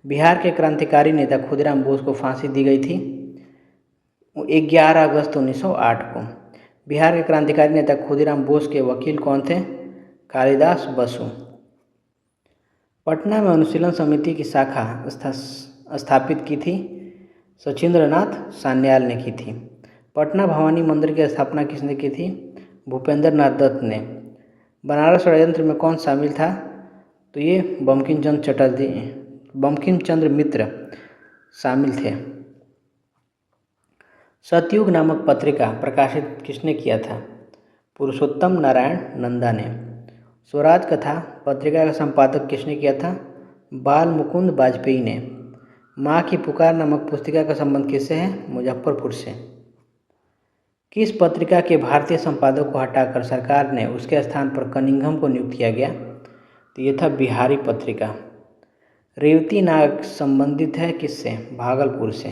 बिहार के क्रांतिकारी नेता खुदीराम बोस को फांसी दी गई थी 11 अगस्त 1908 को। बिहार के क्रांतिकारी नेता खुदीराम बोस के वकील कौन थे? कालिदास बसु। पटना में अनुशीलन समिति की शाखा स्थापित की थी? सचिंद्रनाथ सान्याल ने की थी। पटना भवानी मंदिर की स्थापना किसने की थी? भूपेंद्र नाथ दत्त ने। बनारस षड्यंत्र में कौन शामिल था? तो ये बंकिम चंद्र मित्र शामिल थे। सतयुग नामक पत्रिका प्रकाशित किसने किया था? पुरुषोत्तम नारायण नंदा ने। स्वराज कथा पत्रिका का संपादक किसने किया था? बाल मुकुंद वाजपेयी ने। माँ की पुकार नामक पुस्तिका का संबंध किससे है? मुजफ्फरपुर से। किस पत्रिका के भारतीय संपादक को हटाकर सरकार ने उसके स्थान पर कनिंघम को नियुक्त किया गया? तो ये था बिहारी पत्रिका। रेवती नाग संबंधित है किससे? भागलपुर से।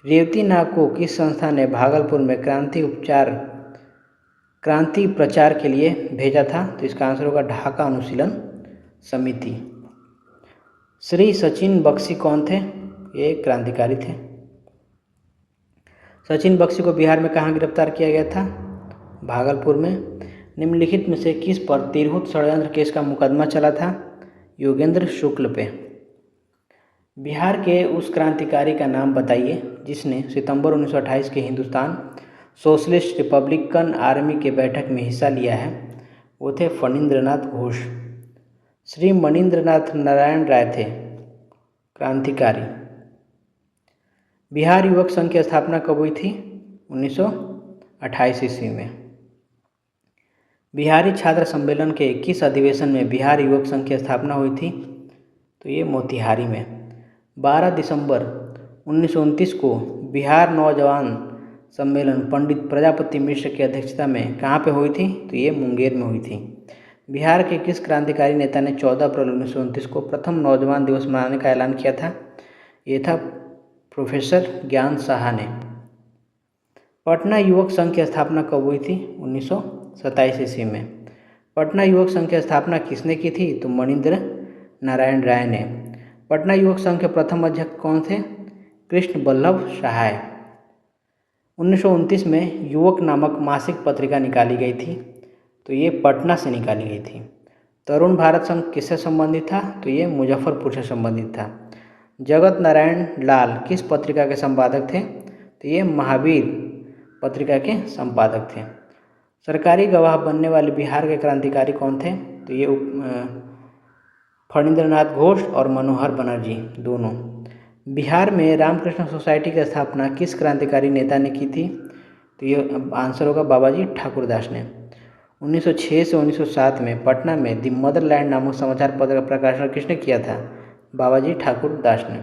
रेवती नाग को किस संस्था ने भागलपुर में क्रांति प्रचार के लिए भेजा था? तो इसका आंसर होगा ढाका अनुशीलन समिति। श्री सचिन बख्शी कौन थे? ये क्रांतिकारी थे। सचिन बख्शी को बिहार में कहाँ गिरफ्तार किया गया था? भागलपुर में। निम्नलिखित में से किस पर तिरहुत षड्यंत्र केस का मुकदमा चला था? योगेंद्र शुक्ल पे। बिहार के उस क्रांतिकारी का नाम बताइए जिसने सितंबर 1928 के हिंदुस्तान सोशलिस्ट रिपब्लिकन आर्मी के बैठक में हिस्सा लिया है। वो थे फणींद्रनाथ घोष। श्री मणींद्रनाथ नारायण राय थे क्रांतिकारी। बिहार युवक संघ की स्थापना कब हुई थी? 1928 ईस्वी में। बिहारी छात्र सम्मेलन के किस अधिवेशन में बिहार युवक संघ की स्थापना हुई थी? तो ये मोतिहारी में। 12 दिसंबर 1929 को बिहार नौजवान सम्मेलन पंडित प्रजापति मिश्र की अध्यक्षता में कहाँ पे हुई थी? तो ये मुंगेर में हुई थी। बिहार के किस क्रांतिकारी नेता ने 14 अप्रैल 1929 को प्रथम नौजवान दिवस मनाने का ऐलान किया था? ये था प्रोफेसर ज्ञान साहा ने। पटना युवक संघ की स्थापना कब हुई थी? 1927 ईस्वी में। पटना युवक संघ की स्थापना किसने की थी? तो मणींद्र नारायण राय ने। पटना युवक संघ के प्रथम अध्यक्ष कौन थे? कृष्ण वल्लभ सहाय। 1929 में युवक नामक मासिक पत्रिका निकाली गई थी, तो ये पटना से निकाली गई थी। तरुण भारत संघ किससे संबंधित था? तो ये मुजफ्फरपुर से संबंधित था। जगत नारायण लाल किस पत्रिका के संपादक थे? तो ये महावीर पत्रिका के संपादक थे। सरकारी गवाह बनने वाले बिहार के क्रांतिकारी कौन थे? तो ये फणींद्रनाथ घोष और मनोहर बनर्जी दोनों। बिहार में रामकृष्ण सोसाइटी की स्थापना किस क्रांतिकारी नेता ने की थी? तो ये आंसर होगा बाबाजी ठाकुरदास ने। 1906 से 1907 में पटना में द मदरलैंड नामक समाचार पत्र का प्रकाशन किसने किया था? बाबाजी ठाकुरदास ने।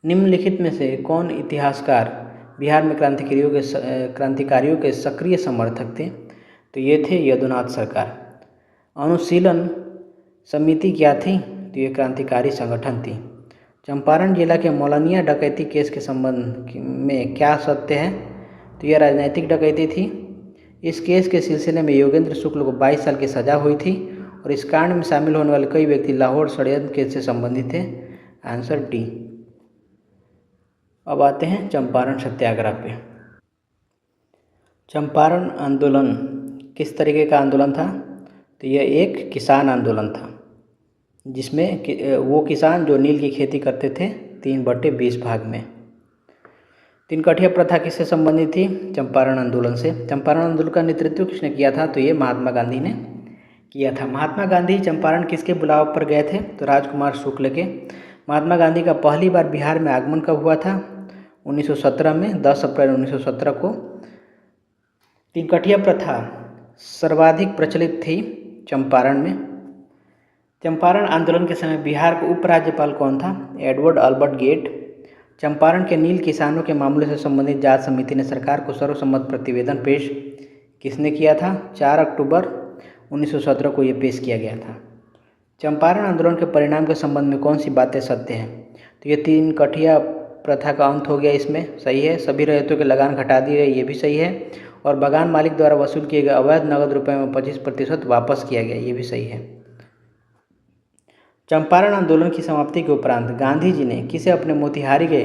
निम्नलिखित में से कौन इतिहासकार बिहार में क्रांतिकारियों के सक्रिय समर्थक थे? तो ये थे यदुनाथ सरकार। अनुशीलन समिति क्या थी? तो ये क्रांतिकारी संगठन थी। चंपारण जिला के मौलानिया डकैती केस के संबंध में क्या सत्य है? तो यह राजनैतिक डकैती थी। इस केस के सिलसिले में योगेंद्र शुक्ल को 22 साल की सज़ा हुई थी और इस कांड में शामिल होने वाले कई व्यक्ति लाहौर षड्यंत्र केस से संबंधित थे। Answer D. अब आते हैं चंपारण सत्याग्रह पे। चंपारण आंदोलन किस तरीके का आंदोलन था? तो यह एक किसान आंदोलन था, जिसमें वो किसान जो नील की खेती करते थे 3/20 भाग में। तीन कठिया प्रथा किससे संबंधित थी? चंपारण आंदोलन से। चंपारण आंदोलन का नेतृत्व किसने किया था? तो ये महात्मा गांधी ने किया था। महात्मा गांधी चंपारण किसके बुलाव पर गए थे? तो राजकुमार शुक्ल के। महात्मा गांधी का पहली बार बिहार में आगमन कब हुआ था? 1917 में, 10 अप्रैल 1917 को। तीन कठिया प्रथा सर्वाधिक प्रचलित थी चंपारण में। चंपारण आंदोलन के समय बिहार का उपराज्यपाल कौन था? Edward Albert gate. चंपारण के नील किसानों के मामले से संबंधित जांच समिति ने सरकार को सर्वसम्मत प्रतिवेदन पेश किसने किया था? 4 अक्टूबर 1917 को ये पेश किया गया था। चंपारण आंदोलन के परिणाम के संबंध में कौन सी बातें सत्य हैं? तो ये तीन कठिया प्रथा का अंत हो गया, इसमें सही है। सभी रैयतों की लगान घटा दी गई, ये भी सही है। और बगान मालिक द्वारा वसूल किए गए अवैध नगद रुपये में 25% वापस किया गया, ये भी सही है। चंपारण आंदोलन की समाप्ति के उपरांत गांधी जी ने किसे अपने मोतिहारी के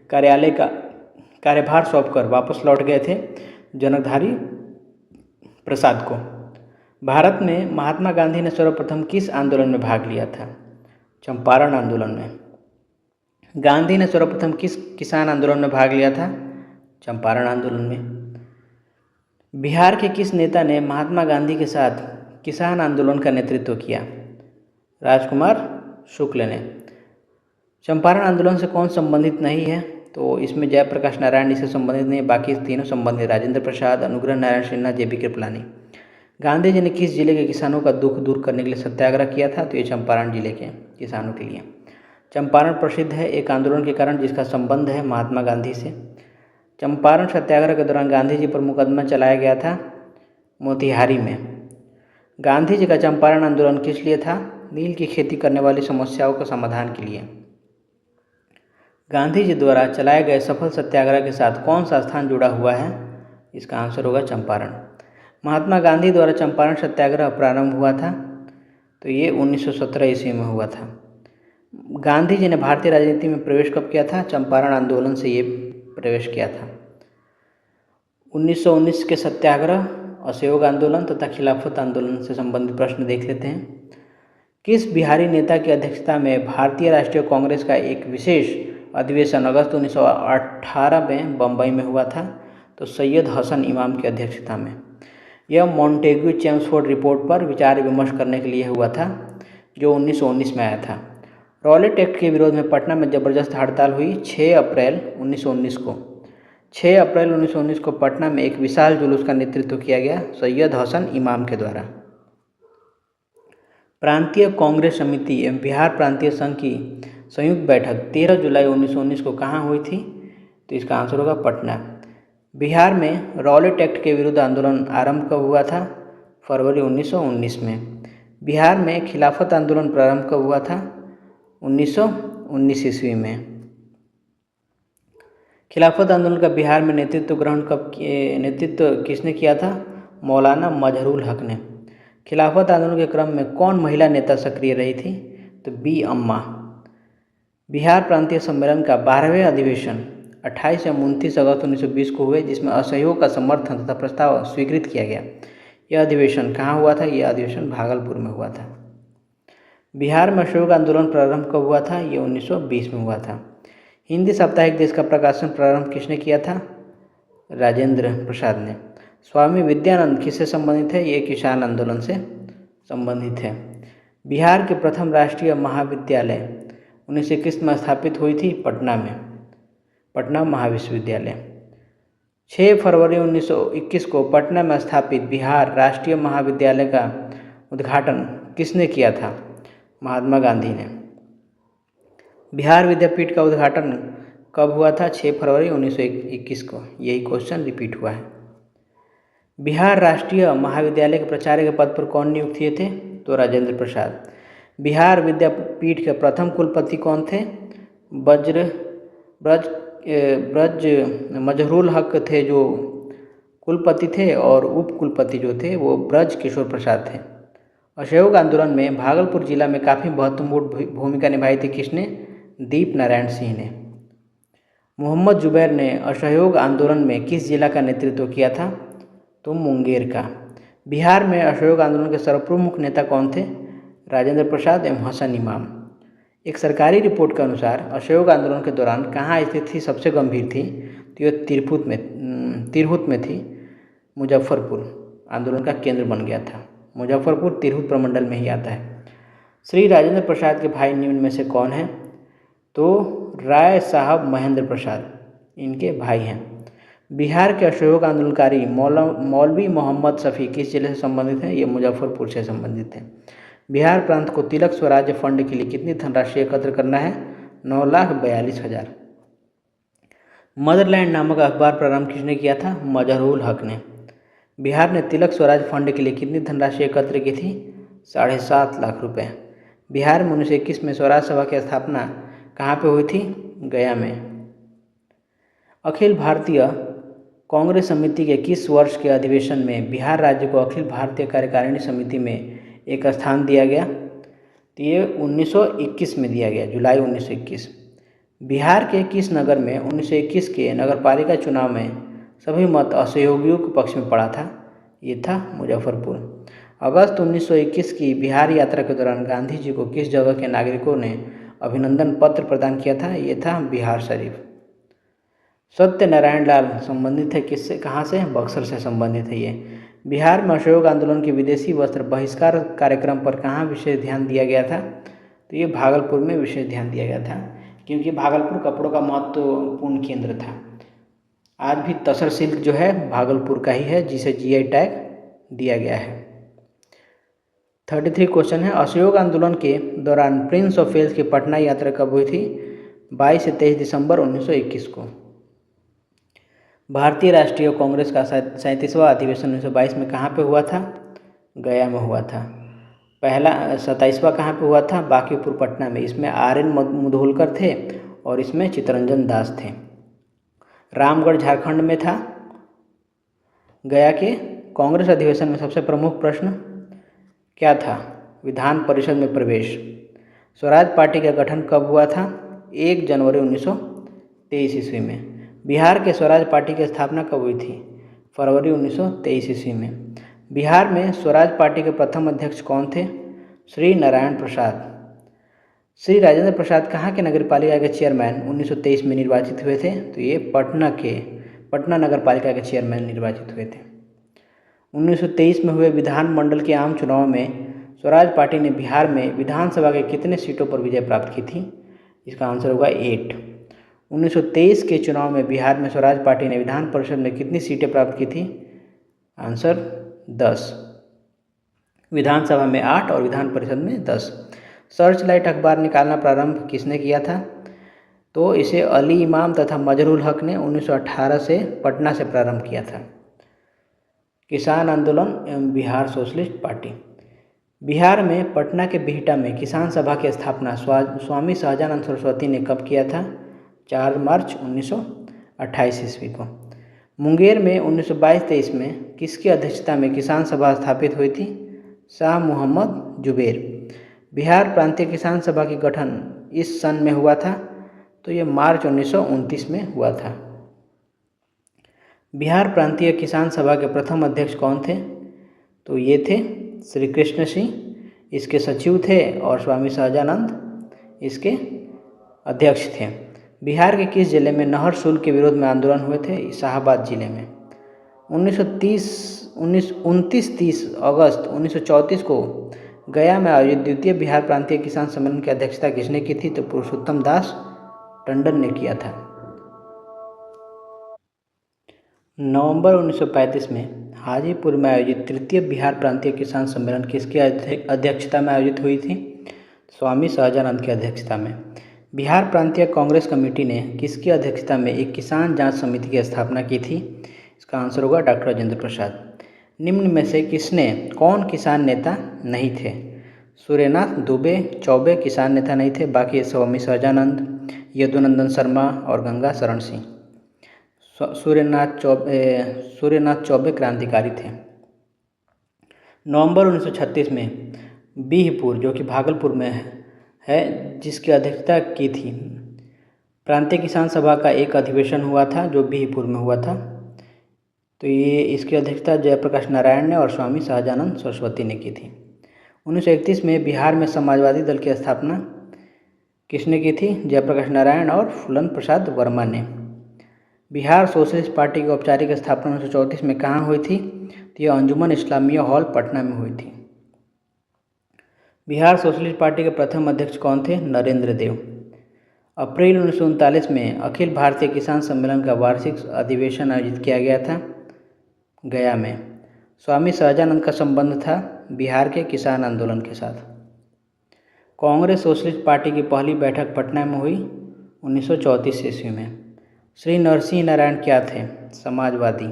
कार्यालय का कार्यभार सौंपकर वापस लौट गए थे? जनकधारी प्रसाद को। भारत में महात्मा गांधी ने सर्वप्रथम किस आंदोलन में भाग लिया था? चंपारण आंदोलन में। गांधी ने सर्वप्रथम किस किसान आंदोलन में भाग लिया था? चंपारण आंदोलन में। बिहार के किस नेता ने महात्मा गांधी के साथ किसान आंदोलन का नेतृत्व किया? राजकुमार शुक्ल ने। चंपारण आंदोलन से कौन संबंधित नहीं है? तो इसमें जयप्रकाश नारायण इससे संबंधित नहीं है, बाकी तीनों संबंधित। राजेंद्र प्रसाद, अनुग्रह नारायण सिन्हा, जेबी कृपलानी। गांधी जी ने किस जिले के किसानों का दुख दूर करने के लिए सत्याग्रह किया था? तो ये चंपारण जिले के किसानों के लिए। चंपारण प्रसिद्ध है एक आंदोलन के कारण जिसका संबंध है महात्मा गांधी से। चंपारण सत्याग्रह के दौरान गांधी जी पर मुकदमा चलाया गया था मोतिहारी में। गांधी जी का चंपारण आंदोलन किस लिए था? नील की खेती करने वाली समस्याओं के समाधान के लिए। गांधी जी द्वारा चलाए गए सफल सत्याग्रह के साथ कौन सा स्थान जुड़ा हुआ है? इसका आंसर होगा चंपारण। महात्मा गांधी द्वारा चंपारण सत्याग्रह प्रारंभ हुआ था, तो ये 1917 ईस्वी में हुआ था। गांधी जी ने भारतीय राजनीति में प्रवेश कब किया था? चंपारण आंदोलन से ये प्रवेश किया था। 1919 के सत्याग्रह, असहयोग आंदोलन तथा खिलाफत आंदोलन से संबंधित प्रश्न देख लेते हैं। किस बिहारी नेता की अध्यक्षता में भारतीय राष्ट्रीय कांग्रेस का एक विशेष अधिवेशन अगस्त 1918 में बम्बई में हुआ था? तो सैयद हसन इमाम की अध्यक्षता में। यह मॉन्टेग्यू चेम्सफोर्ड रिपोर्ट पर विचार विमर्श करने के लिए हुआ था, जो 1919 में आया था। रॉलेट एक्ट के विरोध में पटना में जबरदस्त हड़ताल हुई 6 अप्रैल 1919 को। 6 अप्रैल 1919 को पटना में एक विशाल जुलूस का नेतृत्व किया गया सैयद हसन इमाम के द्वारा। प्रांतीय कांग्रेस समिति एवं बिहार प्रांतीय संघ की संयुक्त बैठक 13 जुलाई 1919 को कहाँ हुई थी? तो इसका आंसर होगा पटना। बिहार में रॉलेट एक्ट के विरुद्ध आंदोलन आरंभ कब हुआ था? फरवरी 1919 में। बिहार में खिलाफत आंदोलन प्रारंभ कब हुआ था? 1919 ईस्वी में। खिलाफत आंदोलन का बिहार में नेतृत्व किसने किया था? मौलाना मजहरूल हक ने। खिलाफत आंदोलन के क्रम में कौन महिला नेता सक्रिय रही थी? तो बी अम्मा। बिहार प्रांतीय सम्मेलन का 12वें अधिवेशन 28 एवं 29 अगस्त 1920 को हुए, जिसमें असहयोग का समर्थन तथा प्रस्ताव स्वीकृत किया गया। यह अधिवेशन कहाँ हुआ था? यह अधिवेशन भागलपुर में हुआ था। बिहार में असहयोग आंदोलन प्रारंभ कब हुआ था? ये 1920 में हुआ था। हिंदी साप्ताहिक देश का प्रकाशन प्रारंभ किसने किया था? राजेंद्र प्रसाद ने। स्वामी विद्यानंद किससे संबंधित है? ये किसान आंदोलन से संबंधित है। बिहार के प्रथम राष्ट्रीय महाविद्यालय 1921 में स्थापित हुई थी पटना में, पटना महाविश्वविद्यालय। 6 फरवरी 1921 को पटना में स्थापित बिहार राष्ट्रीय महाविद्यालय का उद्घाटन किसने किया था? महात्मा गांधी ने। बिहार विद्यापीठ का उद्घाटन कब हुआ था? 6 फरवरी 1921 को। यही क्वेश्चन रिपीट हुआ है। बिहार राष्ट्रीय महाविद्यालय के प्राचार्य के पद पर कौन नियुक्त किए थे? तो राजेंद्र प्रसाद। बिहार विद्यापीठ के प्रथम कुलपति कौन थे? ब्रज मजहरूल हक थे, जो कुलपति थे और उप कुलपति जो थे वो ब्रज किशोर प्रसाद थे। असहयोग आंदोलन में भागलपुर जिला में काफ़ी महत्वपूर्ण भूमिका निभाई थी किसने? दीप नारायण सिंह ने। मोहम्मद जुबैर ने असहयोग आंदोलन में किस जिला का नेतृत्व किया था? तो मुंगेर का। बिहार में असहयोग आंदोलन के सर्वप्रमुख नेता कौन थे? राजेंद्र प्रसाद एवं हसन इमाम। एक सरकारी रिपोर्ट के अनुसार असहयोग आंदोलन के दौरान कहाँ स्थिति सबसे गंभीर थी? तो यह तिरहुत में थी। मुजफ्फरपुर आंदोलन का केंद्र बन गया था। मुजफ्फरपुर तिरहुत प्रमंडल में ही आता है। श्री राजेंद्र प्रसाद के भाई निम्न में से कौन है? तो राय साहब महेंद्र प्रसाद इनके भाई हैं। बिहार के असहयोग आंदोलनकारी मौलवी मोहम्मद शफी किस जिले से संबंधित हैं? ये मुजफ्फरपुर से संबंधित हैं। बिहार प्रांत को तिलक स्वराज्य फंड के लिए कितनी धनराशि एकत्र करना है? 9,42,000। मदरलैंड नामक अखबार प्रारंभ किसने किया था? मजहरूल हक ने। बिहार ने तिलक स्वराज फंड के लिए कितनी धनराशि एकत्र की थी? 7.5 लाख रुपए। बिहार में 1921 में स्वराज सभा की स्थापना कहाँ पे हुई थी? गया में। अखिल भारतीय कांग्रेस समिति के किस वर्ष के अधिवेशन में बिहार राज्य को अखिल भारतीय कार्यकारिणी समिति में एक स्थान दिया गया? तो ये 1921 में दिया गया, जुलाई 1921। बिहार के किस नगर में 1921 के नगरपालिका चुनाव में सभी मत असहयोगियों के पक्ष में पड़ा था? ये था मुजफ्फरपुर। अगस्त 1921 की बिहार यात्रा के दौरान गांधी जी को किस जगह के नागरिकों ने अभिनंदन पत्र प्रदान किया था? ये था बिहार शरीफ। सत्यनारायण लाल संबंधित है किससे, कहाँ से? बक्सर से संबंधित है ये। बिहार में असहयोग आंदोलन के विदेशी वस्त्र बहिष्कार कार्यक्रम पर कहाँ विशेष ध्यान दिया गया था? तो ये भागलपुर में विशेष ध्यान दिया गया था, क्योंकि भागलपुर कपड़ों का महत्वपूर्ण केंद्र था। आज भी तसर सिल्क जो है भागलपुर का ही है, जिसे जीआई टैग दिया गया है। 33 क्वेश्चन है, असहयोग आंदोलन के दौरान प्रिंस ऑफ वेल्स की पटना यात्रा कब हुई थी? 22 से 23 दिसंबर 1921 को। भारतीय राष्ट्रीय कांग्रेस का 37वां अधिवेशन 1922 में कहाँ पे हुआ था? गया में हुआ था। पहला 27वां कहाँ पे हुआ था? बांकीपुर पटना में। इसमें आर.एन. मुधोलकर थे और इसमें चित्तरंजन दास थे। रामगढ़ झारखंड में था। गया के कांग्रेस अधिवेशन में सबसे प्रमुख प्रश्न क्या था? विधान परिषद में प्रवेश। स्वराज पार्टी का गठन कब हुआ था? 1 जनवरी 1923 ईस्वी में। बिहार के स्वराज पार्टी की स्थापना कब हुई थी? फरवरी 1923 ईस्वी में। बिहार में स्वराज पार्टी के प्रथम अध्यक्ष कौन थे? श्री नारायण प्रसाद। श्री राजेंद्र प्रसाद कहाँ के नगरपालिका के चेयरमैन 1923 में निर्वाचित हुए थे? तो ये पटना नगरपालिका के चेयरमैन निर्वाचित हुए थे। 1923 में हुए विधानमंडल के आम चुनाव में स्वराज पार्टी ने बिहार में विधानसभा के कितने सीटों पर विजय प्राप्त की थी? इसका आंसर होगा 8। 1923 के चुनाव में बिहार में स्वराज पार्टी ने विधान परिषद में कितनी सीटें प्राप्त की थी? आंसर 10। विधानसभा में 8 और विधान परिषद में 10। सर्च लाइट अखबार निकालना प्रारंभ किसने किया था? तो इसे अली इमाम तथा मजहरूल हक ने 1918 से पटना से प्रारंभ किया था। किसान आंदोलन एवं बिहार सोशलिस्ट पार्टी। बिहार में पटना के बिहटा में किसान सभा की स्थापना स्वामी सहजानंद सरस्वती ने कब किया था? 4 मार्च 1928 ईस्वी को। मुंगेर में 1922-23 में किसकी अध्यक्षता में किसान सभा स्थापित हुई थी? शाह मोहम्मद जुबैर। बिहार प्रांतीय किसान सभा की गठन इस सन में हुआ था? तो ये मार्च 1929 में हुआ था। बिहार प्रांतीय किसान सभा के प्रथम अध्यक्ष कौन थे? तो ये थे श्री कृष्ण सिंह, इसके सचिव थे, और स्वामी सहजानंद इसके अध्यक्ष थे। बिहार के किस जिले में नहर शुल्क के विरोध में आंदोलन हुए थे? इलाहाबाद जिले में। 29-30 अगस्त 1934 को गया में आयोजित द्वितीय बिहार प्रांतीय किसान सम्मेलन की अध्यक्षता किसने की थी? तो पुरुषोत्तम दास टंडन ने किया था। नवंबर 1935 में हाजीपुर में आयोजित तृतीय बिहार प्रांतीय किसान सम्मेलन किसकी अध्यक्षता में आयोजित हुई थी? स्वामी सहजानंद की अध्यक्षता में। बिहार प्रांतीय कांग्रेस कमेटी ने किसकी अध्यक्षता में एक किसान जांच समिति की स्थापना की थी? इसका आंसर होगा डॉक्टर राजेंद्र प्रसाद। निम्न में से कौन किसान नेता नहीं थे? सूर्यनाथ दुबे चौबे किसान नेता नहीं थे, बाकी स्वामी सहजानंद, यदुनंदन शर्मा और गंगा शरण सिंह। सूर्यनाथ चौबे क्रांतिकारी थे। नवंबर 1936 में बिहपुर, जो कि भागलपुर में है, जिसकी अध्यक्षता की थी, प्रांतीय किसान सभा का एक अधिवेशन हुआ था जो बिहपुर में हुआ था। तो ये इसकी अध्यक्षता जयप्रकाश नारायण ने और स्वामी सहजानंद सरस्वती ने की थी। 1931 में बिहार में समाजवादी दल की स्थापना किसने की थी? जयप्रकाश नारायण और फूलन प्रसाद वर्मा ने। बिहार सोशलिस्ट पार्टी की औपचारिक स्थापना 1934 में कहाँ हुई थी? तो यह अंजुमन इस्लामिया हॉल पटना में हुई थी। बिहार सोशलिस्ट पार्टी के प्रथम अध्यक्ष कौन थे? नरेंद्र देव। अप्रैल 1939 में अखिल भारतीय किसान सम्मेलन का वार्षिक अधिवेशन आयोजित किया गया था गया में। स्वामी सहजानंद का संबंध था बिहार के किसान आंदोलन के साथ। कांग्रेस सोशलिस्ट पार्टी की पहली बैठक पटना में हुई 1934 ईस्वी में। श्री नरसिंह नारायण क्या थे? समाजवादी।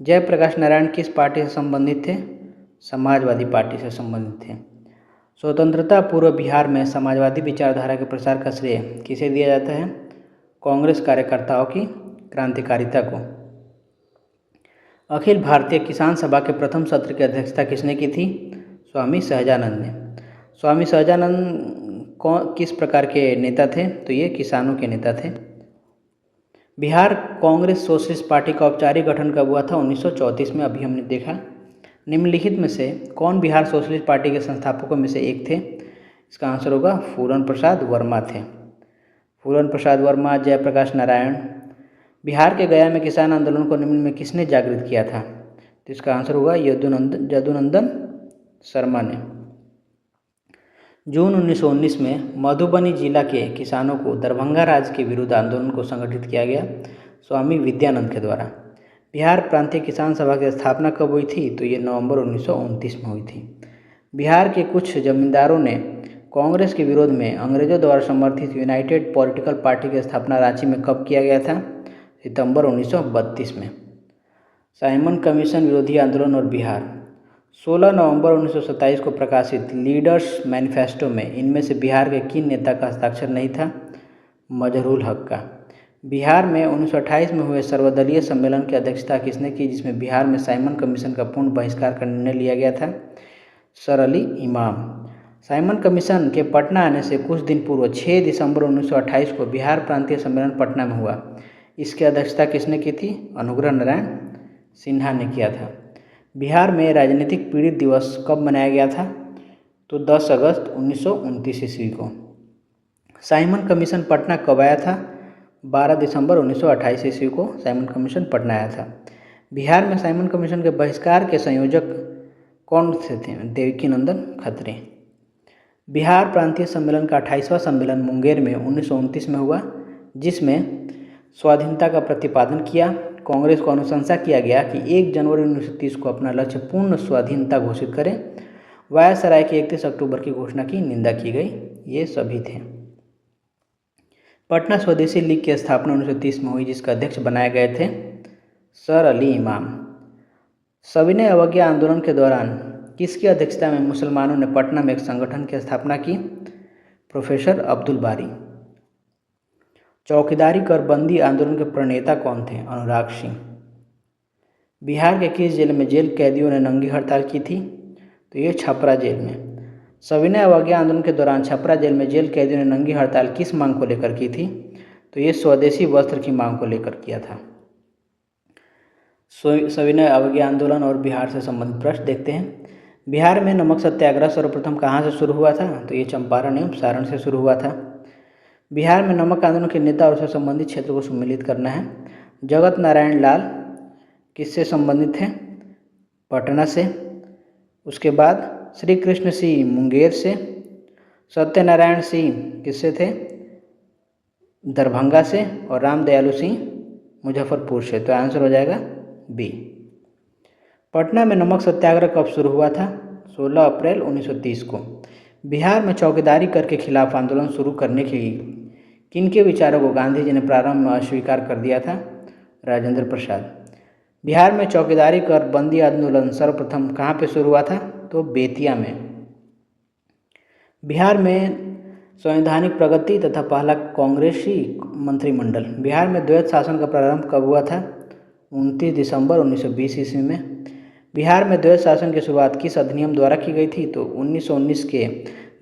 जयप्रकाश नारायण किस पार्टी से संबंधित थे? समाजवादी पार्टी से संबंधित थे। स्वतंत्रता पूर्व बिहार में समाजवादी विचारधारा के प्रसार का श्रेय किसे दिया जाता है? कांग्रेस कार्यकर्ताओं की क्रांतिकारिता को। अखिल भारतीय किसान सभा के प्रथम सत्र की अध्यक्षता किसने की थी? स्वामी सहजानंद ने। स्वामी सहजानंद किस प्रकार के नेता थे? तो ये किसानों के नेता थे। बिहार कांग्रेस सोशलिस्ट पार्टी का औपचारिक गठन कब हुआ था? 1934 में, अभी हमने देखा। निम्नलिखित में से कौन बिहार सोशलिस्ट पार्टी के संस्थापकों में से एक थे? इसका आंसर होगा फूलन प्रसाद वर्मा थे। फूलन प्रसाद वर्मा, जयप्रकाश नारायण। बिहार के गया में किसान आंदोलन को निम्न में किसने जागृत किया था? तो इसका आंसर होगा यदुनंदन शर्मा ने। जून 1919 में मधुबनी जिला के किसानों को दरभंगा राज्य के विरुद्ध आंदोलन को संगठित किया गया स्वामी विद्यानंद के द्वारा। बिहार प्रांतीय किसान सभा की स्थापना कब हुई थी? तो ये नवंबर 1929 में हुई थी। बिहार के कुछ जमींदारों ने कांग्रेस के विरोध में अंग्रेजों द्वारा समर्थित यूनाइटेड पॉलिटिकल पार्टी की स्थापना रांची में कब किया गया था? सितंबर 1932 में। साइमन कमीशन विरोधी आंदोलन और बिहार। 16 नवंबर 1927 को प्रकाशित लीडर्स मैनिफेस्टो में इनमें से बिहार के किन नेता का हस्ताक्षर नहीं था? मजहरूल हक का। बिहार में 1928 में हुए सर्वदलीय सम्मेलन की अध्यक्षता किसने की, जिसमें बिहार में साइमन कमीशन का पूर्ण बहिष्कार का निर्णय लिया गया था? सर अली इमाम। साइमन कमीशन के पटना आने से कुछ दिन पूर्व 6 दिसंबर 1928 को बिहार प्रांतीय सम्मेलन पटना में हुआ। इसकी अध्यक्षता किसने की थी? अनुग्रह नारायण सिन्हा ने किया था। बिहार में राजनीतिक पीड़ित दिवस कब मनाया गया था? तो 10 अगस्त 1929 ईस्वी को। साइमन कमीशन पटना कब आया था? 12 दिसंबर 1928 ईस्वी को साइमन कमीशन पटना आया था। बिहार में साइमन कमीशन के बहिष्कार के संयोजक कौन से थे? देवकीनंदन खत्री। बिहार प्रांतीय सम्मेलन का 28वां सम्मेलन मुंगेर में 1929 में हुआ, जिसमें स्वाधीनता का प्रतिपादन किया। कांग्रेस को अनुशंसा किया गया कि 1 जनवरी 1930 को अपना लक्ष्य पूर्ण स्वाधीनता घोषित करें। वायसराय की 31 अक्टूबर की घोषणा की निंदा की गई। ये सभी थे। पटना स्वदेशी लीग की स्थापना 1930 में हुई, जिसका अध्यक्ष बनाए गए थे सर अली इमाम। सविनय अवज्ञा आंदोलन के दौरान किसकी अध्यक्षता में मुसलमानों ने पटना में एक संगठन की स्थापना की? प्रोफेसर अब्दुल बारी। चौकीदारी कर बंदी आंदोलन के प्रणेता कौन थे? अनुराग सिंह। बिहार के किस जेल में जेल कैदियों ने नंगी हड़ताल की थी? तो ये छपरा जेल में। सविनय अवज्ञा आंदोलन के दौरान छपरा जेल में जेल कैदियों ने नंगी हड़ताल किस मांग को लेकर की थी? तो ये स्वदेशी वस्त्र की मांग को लेकर किया था। सविनय अवज्ञा आंदोलन और बिहार से संबंधित प्रश्न देखते हैं। बिहार में नमक सत्याग्रह सर्वप्रथम कहाँ से शुरू हुआ था? तो ये चंपारण एवं सारण से शुरू हुआ था। बिहार में नमक आंदोलन के नेता और उससे संबंधित क्षेत्र को सम्मिलित करना है। जगत नारायण लाल किससे संबंधित हैं? पटना से। उसके बाद श्री कृष्ण सिंह मुंगेर से। सत्यनारायण सिंह किससे थे? दरभंगा से। और रामदयालु सिंह मुजफ्फरपुर से। तो आंसर हो जाएगा बी। पटना में नमक सत्याग्रह कब शुरू हुआ था? 16 अप्रैल 1930 को। बिहार में चौकीदारी कर के खिलाफ आंदोलन शुरू करने के किनके विचारों को गांधी जी ने प्रारंभ में अस्वीकार कर दिया था? राजेंद्र प्रसाद। बिहार में चौकीदारी कर बंदी आंदोलन सर्वप्रथम कहाँ पे शुरू हुआ था? तो बेतिया में। बिहार में संवैधानिक प्रगति तथा पहला कांग्रेसी मंत्रिमंडल। बिहार में द्वैत शासन का प्रारंभ कब हुआ था? 29 दिसंबर 1920 ईस्वी में। बिहार में द्वैत शासन की शुरुआत किस अधिनियम द्वारा की गई थी? तो 1919 के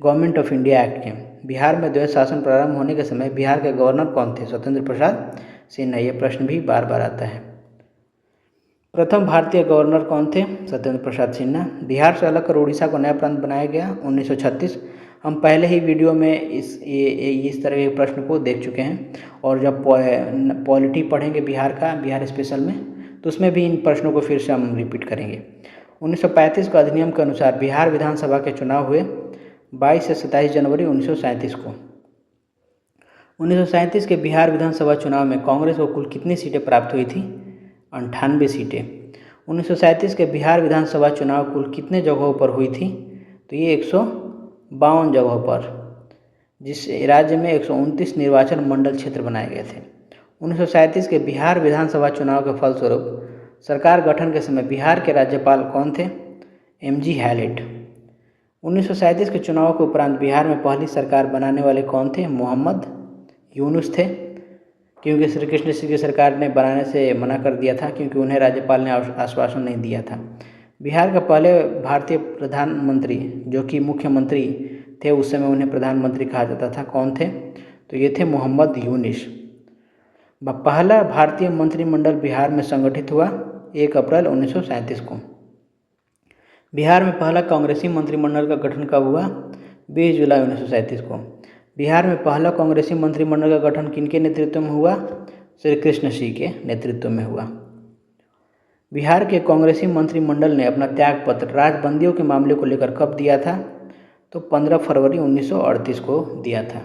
गवर्नमेंट ऑफ इंडिया एक्ट के। बिहार में द्वैत शासन प्रारंभ होने के समय बिहार के गवर्नर कौन थे? स्वतंत्र प्रसाद सिन्हा। ये प्रश्न भी बार बार आता है। प्रथम भारतीय गवर्नर कौन थे? सत्येंद्र प्रसाद सिन्हा। बिहार से अलग कर उड़ीसा को नया प्रांत बनाया गया 1936। हम पहले ही वीडियो में इस तरह के प्रश्न को देख चुके हैं, और जब पॉलिटी पढ़ेंगे बिहार का, बिहार स्पेशल में, तो उसमें भी इन प्रश्नों को फिर से हम रिपीट करेंगे। 1935 के अधिनियम के अनुसार बिहार विधानसभा के चुनाव हुए 22 से 27 जनवरी 1937 को। 1937 के बिहार विधानसभा चुनाव में कांग्रेस को कुल कितनी सीटें प्राप्त हुई थी? 98 सीटें। 1937 के बिहार विधानसभा चुनाव कुल कितने जगहों पर हुई थी? तो ये 152 जगहों पर, जिस राज्य में 129 निर्वाचन मंडल क्षेत्र बनाए गए थे। 1937 के बिहार विधानसभा चुनाव के फलस्वरूप सरकार गठन के समय बिहार के राज्यपाल कौन थे? MG Hallett. 1937 के चुनाव के उपरांत बिहार में पहली सरकार बनाने वाले कौन थे? मोहम्मद यूनुस थे, क्योंकि श्री कृष्ण सिंह की सरकार ने बनाने से मना कर दिया था, क्योंकि उन्हें राज्यपाल ने आश्वासन नहीं दिया था। बिहार का पहले भारतीय प्रधानमंत्री, जो कि मुख्यमंत्री थे उस समय, उन्हें प्रधानमंत्री कहा जाता था, कौन थे? तो ये थे मोहम्मद यूनुस। पहला भारतीय मंत्रिमंडल बिहार में संगठित हुआ 1 अप्रैल 1937 को। बिहार में पहला कांग्रेसी मंत्रिमंडल का गठन कब हुआ? 20 जुलाई 1937 को। बिहार में पहला कांग्रेसी मंत्रिमंडल का गठन किनके नेतृत्व में हुआ? श्री कृष्ण सिंह के नेतृत्व में हुआ। बिहार के कांग्रेसी मंत्रिमंडल ने अपना त्यागपत्र राजबंदियों के मामले को लेकर कब दिया था? तो 15 फरवरी 1938 को दिया था।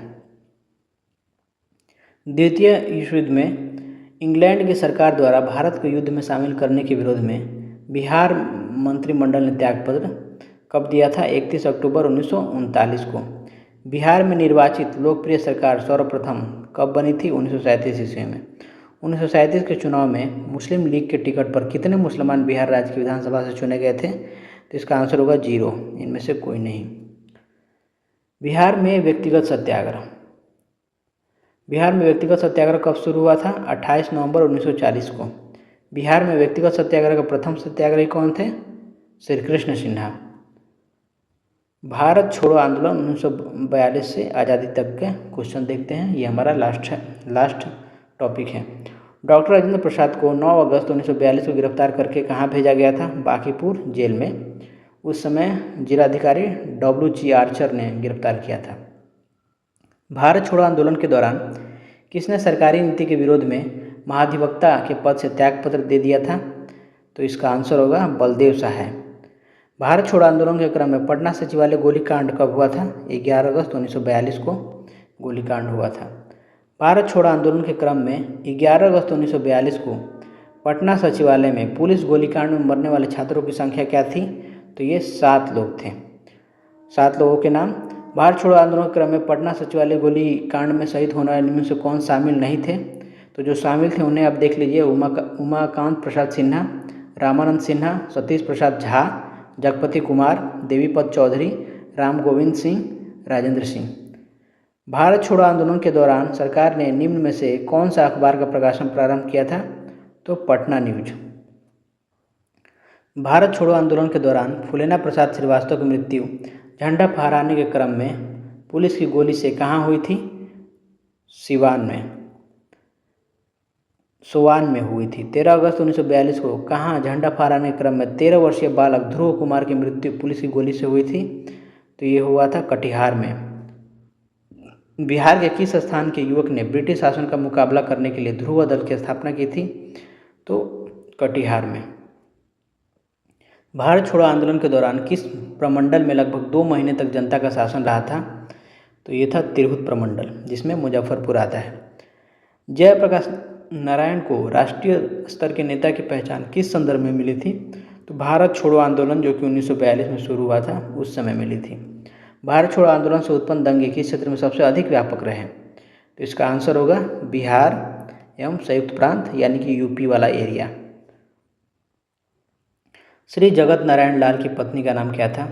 द्वितीय विश्व युद्ध में इंग्लैंड की सरकार द्वारा भारत को युद्ध में शामिल करने के विरोध में बिहार मंत्रिमंडल ने त्यागपत्र कब दिया था? 31 अक्टूबर 1939 को। बिहार में निर्वाचित लोकप्रिय सरकार सर्वप्रथम कब बनी थी? 1937 ईस्वी में। 1937 के चुनाव में मुस्लिम लीग के टिकट पर कितने मुसलमान बिहार राज्य की विधानसभा से चुने गए थे? तो इसका आंसर होगा 0, इनमें से कोई नहीं। बिहार में व्यक्तिगत सत्याग्रह। बिहार में व्यक्तिगत सत्याग्रह कब शुरू हुआ था? 28 नवंबर 1940 को। बिहार में व्यक्तिगत सत्याग्रह का प्रथम सत्याग्रही कौन थे? श्री कृष्ण सिन्हा। भारत छोड़ो आंदोलन 1942 से आज़ादी तक के क्वेश्चन देखते हैं, ये हमारा लास्ट टॉपिक है। डॉक्टर राजेंद्र प्रसाद को 9 अगस्त 1942 को गिरफ्तार करके कहाँ भेजा गया था? बांकीपुर जेल में। उस समय जिलाधिकारी WG आर्चर ने गिरफ्तार किया था। भारत छोड़ो आंदोलन के दौरान किसने सरकारी नीति के विरोध में महाधिवक्ता के पद से त्यागपत्र दे दिया था? तो इसका आंसर होगा बलदेव सहाय। भारत छोड़ो आंदोलन के क्रम में पटना सचिवालय गोलीकांड कब हुआ था? 11 अगस्त 1942 को गोलीकांड हुआ था। भारत छोड़ो आंदोलन के क्रम में 11 अगस्त 1942 को पटना सचिवालय में पुलिस गोलीकांड में मरने वाले छात्रों की संख्या क्या थी? तो ये 7 लोग थे। 7 लोगों के नाम। भारत छोड़ो आंदोलन के क्रम में पटना सचिवालय गोलीकांड में शहीद होने वाले में से कौन शामिल नहीं थे? तो जो शामिल थे उन्हें आप देख लीजिए। उमाकांत प्रसाद सिन्हा, रामानंद सिन्हा, सतीश प्रसाद झा, जगपति कुमार, देवीपत चौधरी, राम गोविंद सिंह, राजेंद्र सिंह। भारत छोड़ो आंदोलन के दौरान सरकार ने निम्न में से कौन सा अखबार का प्रकाशन प्रारंभ किया था? तो पटना न्यूज। भारत छोड़ो आंदोलन के दौरान फूलेना प्रसाद श्रीवास्तव की मृत्यु झंडा फहराने के क्रम में पुलिस की गोली से कहाँ हुई थी? सोवान में हुई थी। 13 अगस्त 1942 को कहाँ झंडा फहराने के क्रम में 13 वर्षीय बालक ध्रुव कुमार की मृत्यु पुलिस की गोली से हुई थी? तो ये हुआ था कटिहार में। बिहार के किस स्थान के युवक ने ब्रिटिश शासन का मुकाबला करने के लिए ध्रुव दल की स्थापना की थी? तो कटिहार में। भारत छोड़ो आंदोलन के दौरान किस प्रमंडल में लगभग 2 महीने तक जनता का शासन रहा था? तो ये था तिरहुत प्रमंडल, जिसमें मुजफ्फरपुर आता है। जयप्रकाश नारायण को राष्ट्रीय स्तर के नेता की पहचान किस संदर्भ में मिली थी? तो भारत छोड़ो आंदोलन, जो कि 1942 में शुरू हुआ था, उस समय मिली थी। भारत छोड़ो आंदोलन से उत्पन्न दंगे किस क्षेत्र में सबसे अधिक व्यापक रहे? तो इसका आंसर होगा बिहार एवं संयुक्त प्रांत, यानी कि यूपी वाला एरिया। श्री जगत नारायण लाल की पत्नी का नाम क्या था?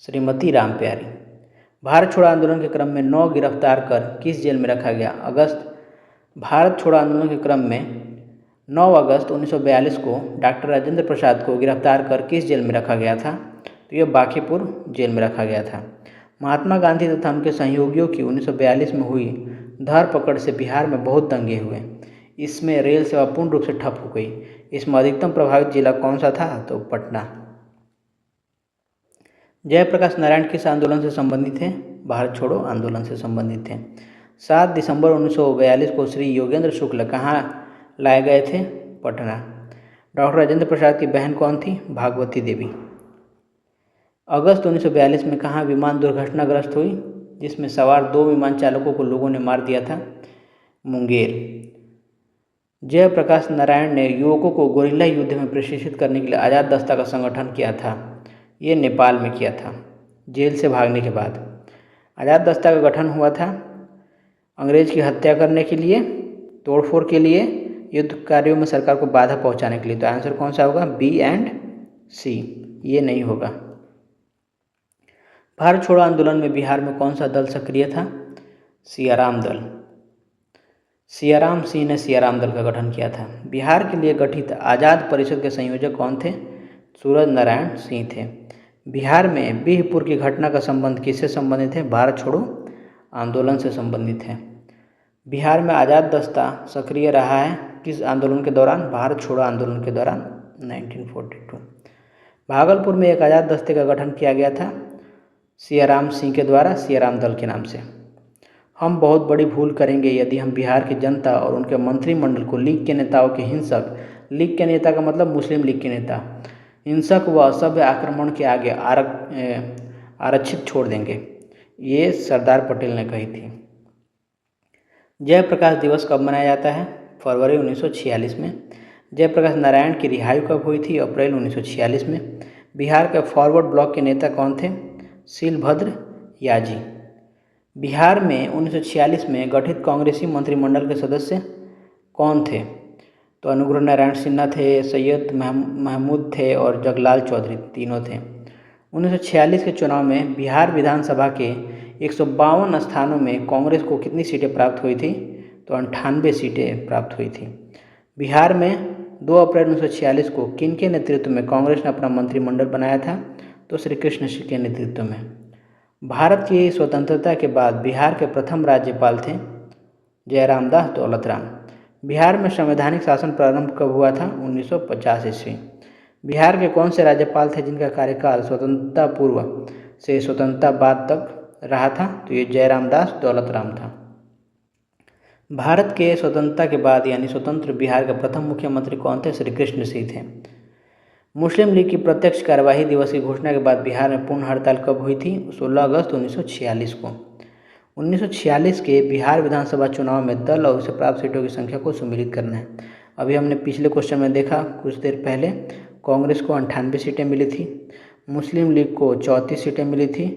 श्रीमती रामप्यारी। भारत छोड़ो आंदोलन के क्रम में 9 गिरफ्तार कर किस जेल में रखा गया? भारत छोड़ो आंदोलन के क्रम में 9 अगस्त 1942 को डॉक्टर राजेंद्र प्रसाद को गिरफ्तार कर किस जेल में रखा गया था? तो यह बांकीपुर जेल में रखा गया था। महात्मा गांधी तथा उनके सहयोगियों की 1942 में हुई धरपकड़ से बिहार में बहुत दंगे हुए। इसमें रेल सेवा पूर्ण रूप से ठप हो गई। इसमें अधिकतम प्रभावित जिला कौन सा था? तो पटना। जयप्रकाश नारायण किस आंदोलन से संबंधित थे? भारत छोड़ो आंदोलन से संबंधित थे। 7 दिसंबर 1942 को श्री योगेंद्र शुक्ल कहाँ लाए गए थे? पटना। डॉक्टर राजेंद्र प्रसाद की बहन कौन थी? भागवती देवी। अगस्त 1942 में कहाँ विमान दुर्घटनाग्रस्त हुई, जिसमें सवार 2 विमान चालकों को लोगों ने मार दिया था? मुंगेर। जयप्रकाश नारायण ने युवकों को गोरिल्ला युद्ध में प्रशिक्षित करने के लिए आज़ाद दस्ता का संगठन किया था। ये नेपाल में किया था, जेल से भागने के बाद। आज़ाद दस्ता का गठन हुआ था अंग्रेज की हत्या करने के लिए, तोड़फोड़ के लिए, युद्ध कार्यों में सरकार को बाधा पहुंचाने के लिए। तो आंसर कौन सा होगा? बी एंड सी, ये नहीं होगा। भारत छोड़ो आंदोलन में बिहार में कौन सा दल सक्रिय था? सियाराम दल। सियाराम सिंह ने सियाराम दल का गठन किया था। बिहार के लिए गठित आज़ाद परिषद के संयोजक कौन थे? सूरज नारायण सिंह थे। बिहार में बिहपुर की घटना का संबंध किससे संबंधित है? भारत छोड़ो आंदोलन से संबंधित है। बिहार में आज़ाद दस्ता सक्रिय रहा है किस आंदोलन के दौरान? भारत छोड़ो आंदोलन के दौरान, 1942। भागलपुर में एक आज़ाद दस्ते का गठन किया गया था सियाराम सिंह के द्वारा, सियाराम दल के नाम से। हम बहुत बड़ी भूल करेंगे यदि हम बिहार की जनता और उनके मंत्रिमंडल को लीग के नेताओं के हिंसक, लीग के नेता का मतलब मुस्लिम लीग के नेता, हिंसक व असभ्य आक्रमण के आगे आरक्षित छोड़ देंगे। ये सरदार पटेल ने कही थी। जयप्रकाश दिवस कब मनाया जाता है? फरवरी 1946 में। जयप्रकाश नारायण की रिहाई कब हुई थी? अप्रैल 1946 में। बिहार के फॉरवर्ड ब्लॉक के नेता कौन थे? शीलभद्र याजी। बिहार में 1946 में गठित कांग्रेसी मंत्रिमंडल के सदस्य कौन थे? तो अनुग्रह नारायण सिन्हा थे, सैयद महमूद थे और जगलाल चौधरी, तीनों थे। 1946 के चुनाव में बिहार विधानसभा के 152 स्थानों में कांग्रेस को कितनी सीटें प्राप्त हुई थी? तो 98 सीटें प्राप्त हुई थी। बिहार में 2 अप्रैल 1946 को किन के नेतृत्व में कांग्रेस ने अपना मंत्रिमंडल बनाया था? तो श्री कृष्ण सिंह के नेतृत्व में। भारत की स्वतंत्रता के बाद बिहार के प्रथम राज्यपाल थे जयराम दास दौलतराम। बिहार में संवैधानिक शासन प्रारंभ कब हुआ था? 1950 ईस्वी। बिहार के कौन से राज्यपाल थे जिनका कार्यकाल स्वतंत्रता पूर्व से स्वतंत्रता बाद तक रहा था? तो ये जयराम दास दौलतराम था। भारत के स्वतंत्रता के बाद यानी स्वतंत्र बिहार के प्रथम मुख्यमंत्री कौन थे? श्री कृष्ण सिंह थे। मुस्लिम लीग की प्रत्यक्ष कार्यवाही दिवस की घोषणा के बाद बिहार में पूर्ण हड़ताल कब हुई थी? 16 अगस्त 1946 को। 1946 के बिहार विधानसभा चुनाव में दल और उसे प्राप्त सीटों की संख्या को सम्मिलित करना है। अभी हमने पिछले क्वेश्चन में देखा कुछ देर पहले, कांग्रेस को 98 सीटें मिली थी, मुस्लिम लीग को 34 सीटें मिली थी,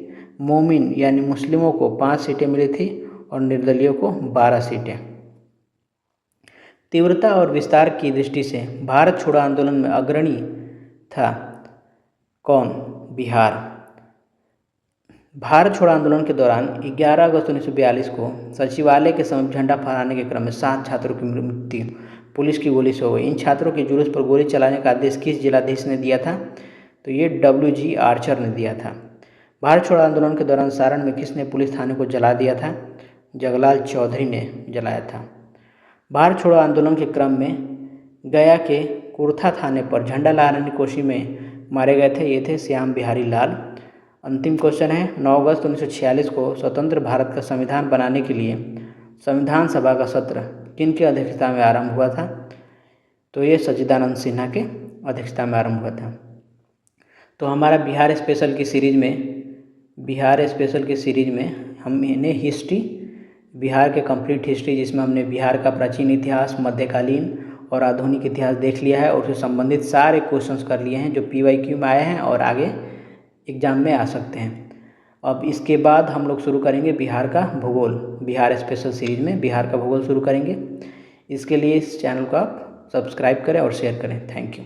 मोमिन यानी मुस्लिमों को 5 सीटें मिली थी और निर्दलीयों को 12 सीटें। तीव्रता और विस्तार की दृष्टि से भारत छोड़ो आंदोलन में अग्रणी था कौन? बिहार। भारत छोड़ो आंदोलन के दौरान 11 अगस्त 1942 को सचिवालय के समीप झंडा फहराने के क्रम में 7 छात्रों की मृत्यु पुलिस की गोली से हो गई। इन छात्रों के जुलूस पर गोली चलाने का आदेश किस जिलाधीश ने दिया था? तो ये WG आर्चर ने दिया था। भारत छोड़ो आंदोलन के दौरान सारण में किसने पुलिस थाने को जला दिया था? जगलाल चौधरी ने जलाया था। भारत छोड़ो आंदोलन के क्रम में गया के कुर्था थाने पर झंडा लहराने की कोशिश में मारे गए थे, ये थे श्याम बिहारी लाल। अंतिम क्वेश्चन है, 9 अगस्त 1946 को स्वतंत्र भारत का संविधान बनाने के लिए संविधान सभा का सत्र किन की अध्यक्षता में आरंभ हुआ था? तो ये सच्चिदानंद सिन्हा के अध्यक्षता में आरंभ हुआ था। तो हमारा बिहार स्पेशल की सीरीज में हमने हिस्ट्री, बिहार के कंप्लीट हिस्ट्री, जिसमें हमने बिहार का प्राचीन इतिहास, मध्यकालीन और आधुनिक इतिहास देख लिया है और उससे संबंधित सारे क्वेश्चंस कर लिए हैं जो PYQ में आए हैं और आगे एग्जाम में आ सकते हैं। अब इसके बाद हम लोग शुरू करेंगे बिहार का भूगोल। बिहार स्पेशल सीरीज में बिहार का भूगोल शुरू करेंगे। इसके लिए इस चैनल को आप सब्सक्राइब करें और शेयर करें। Thank you.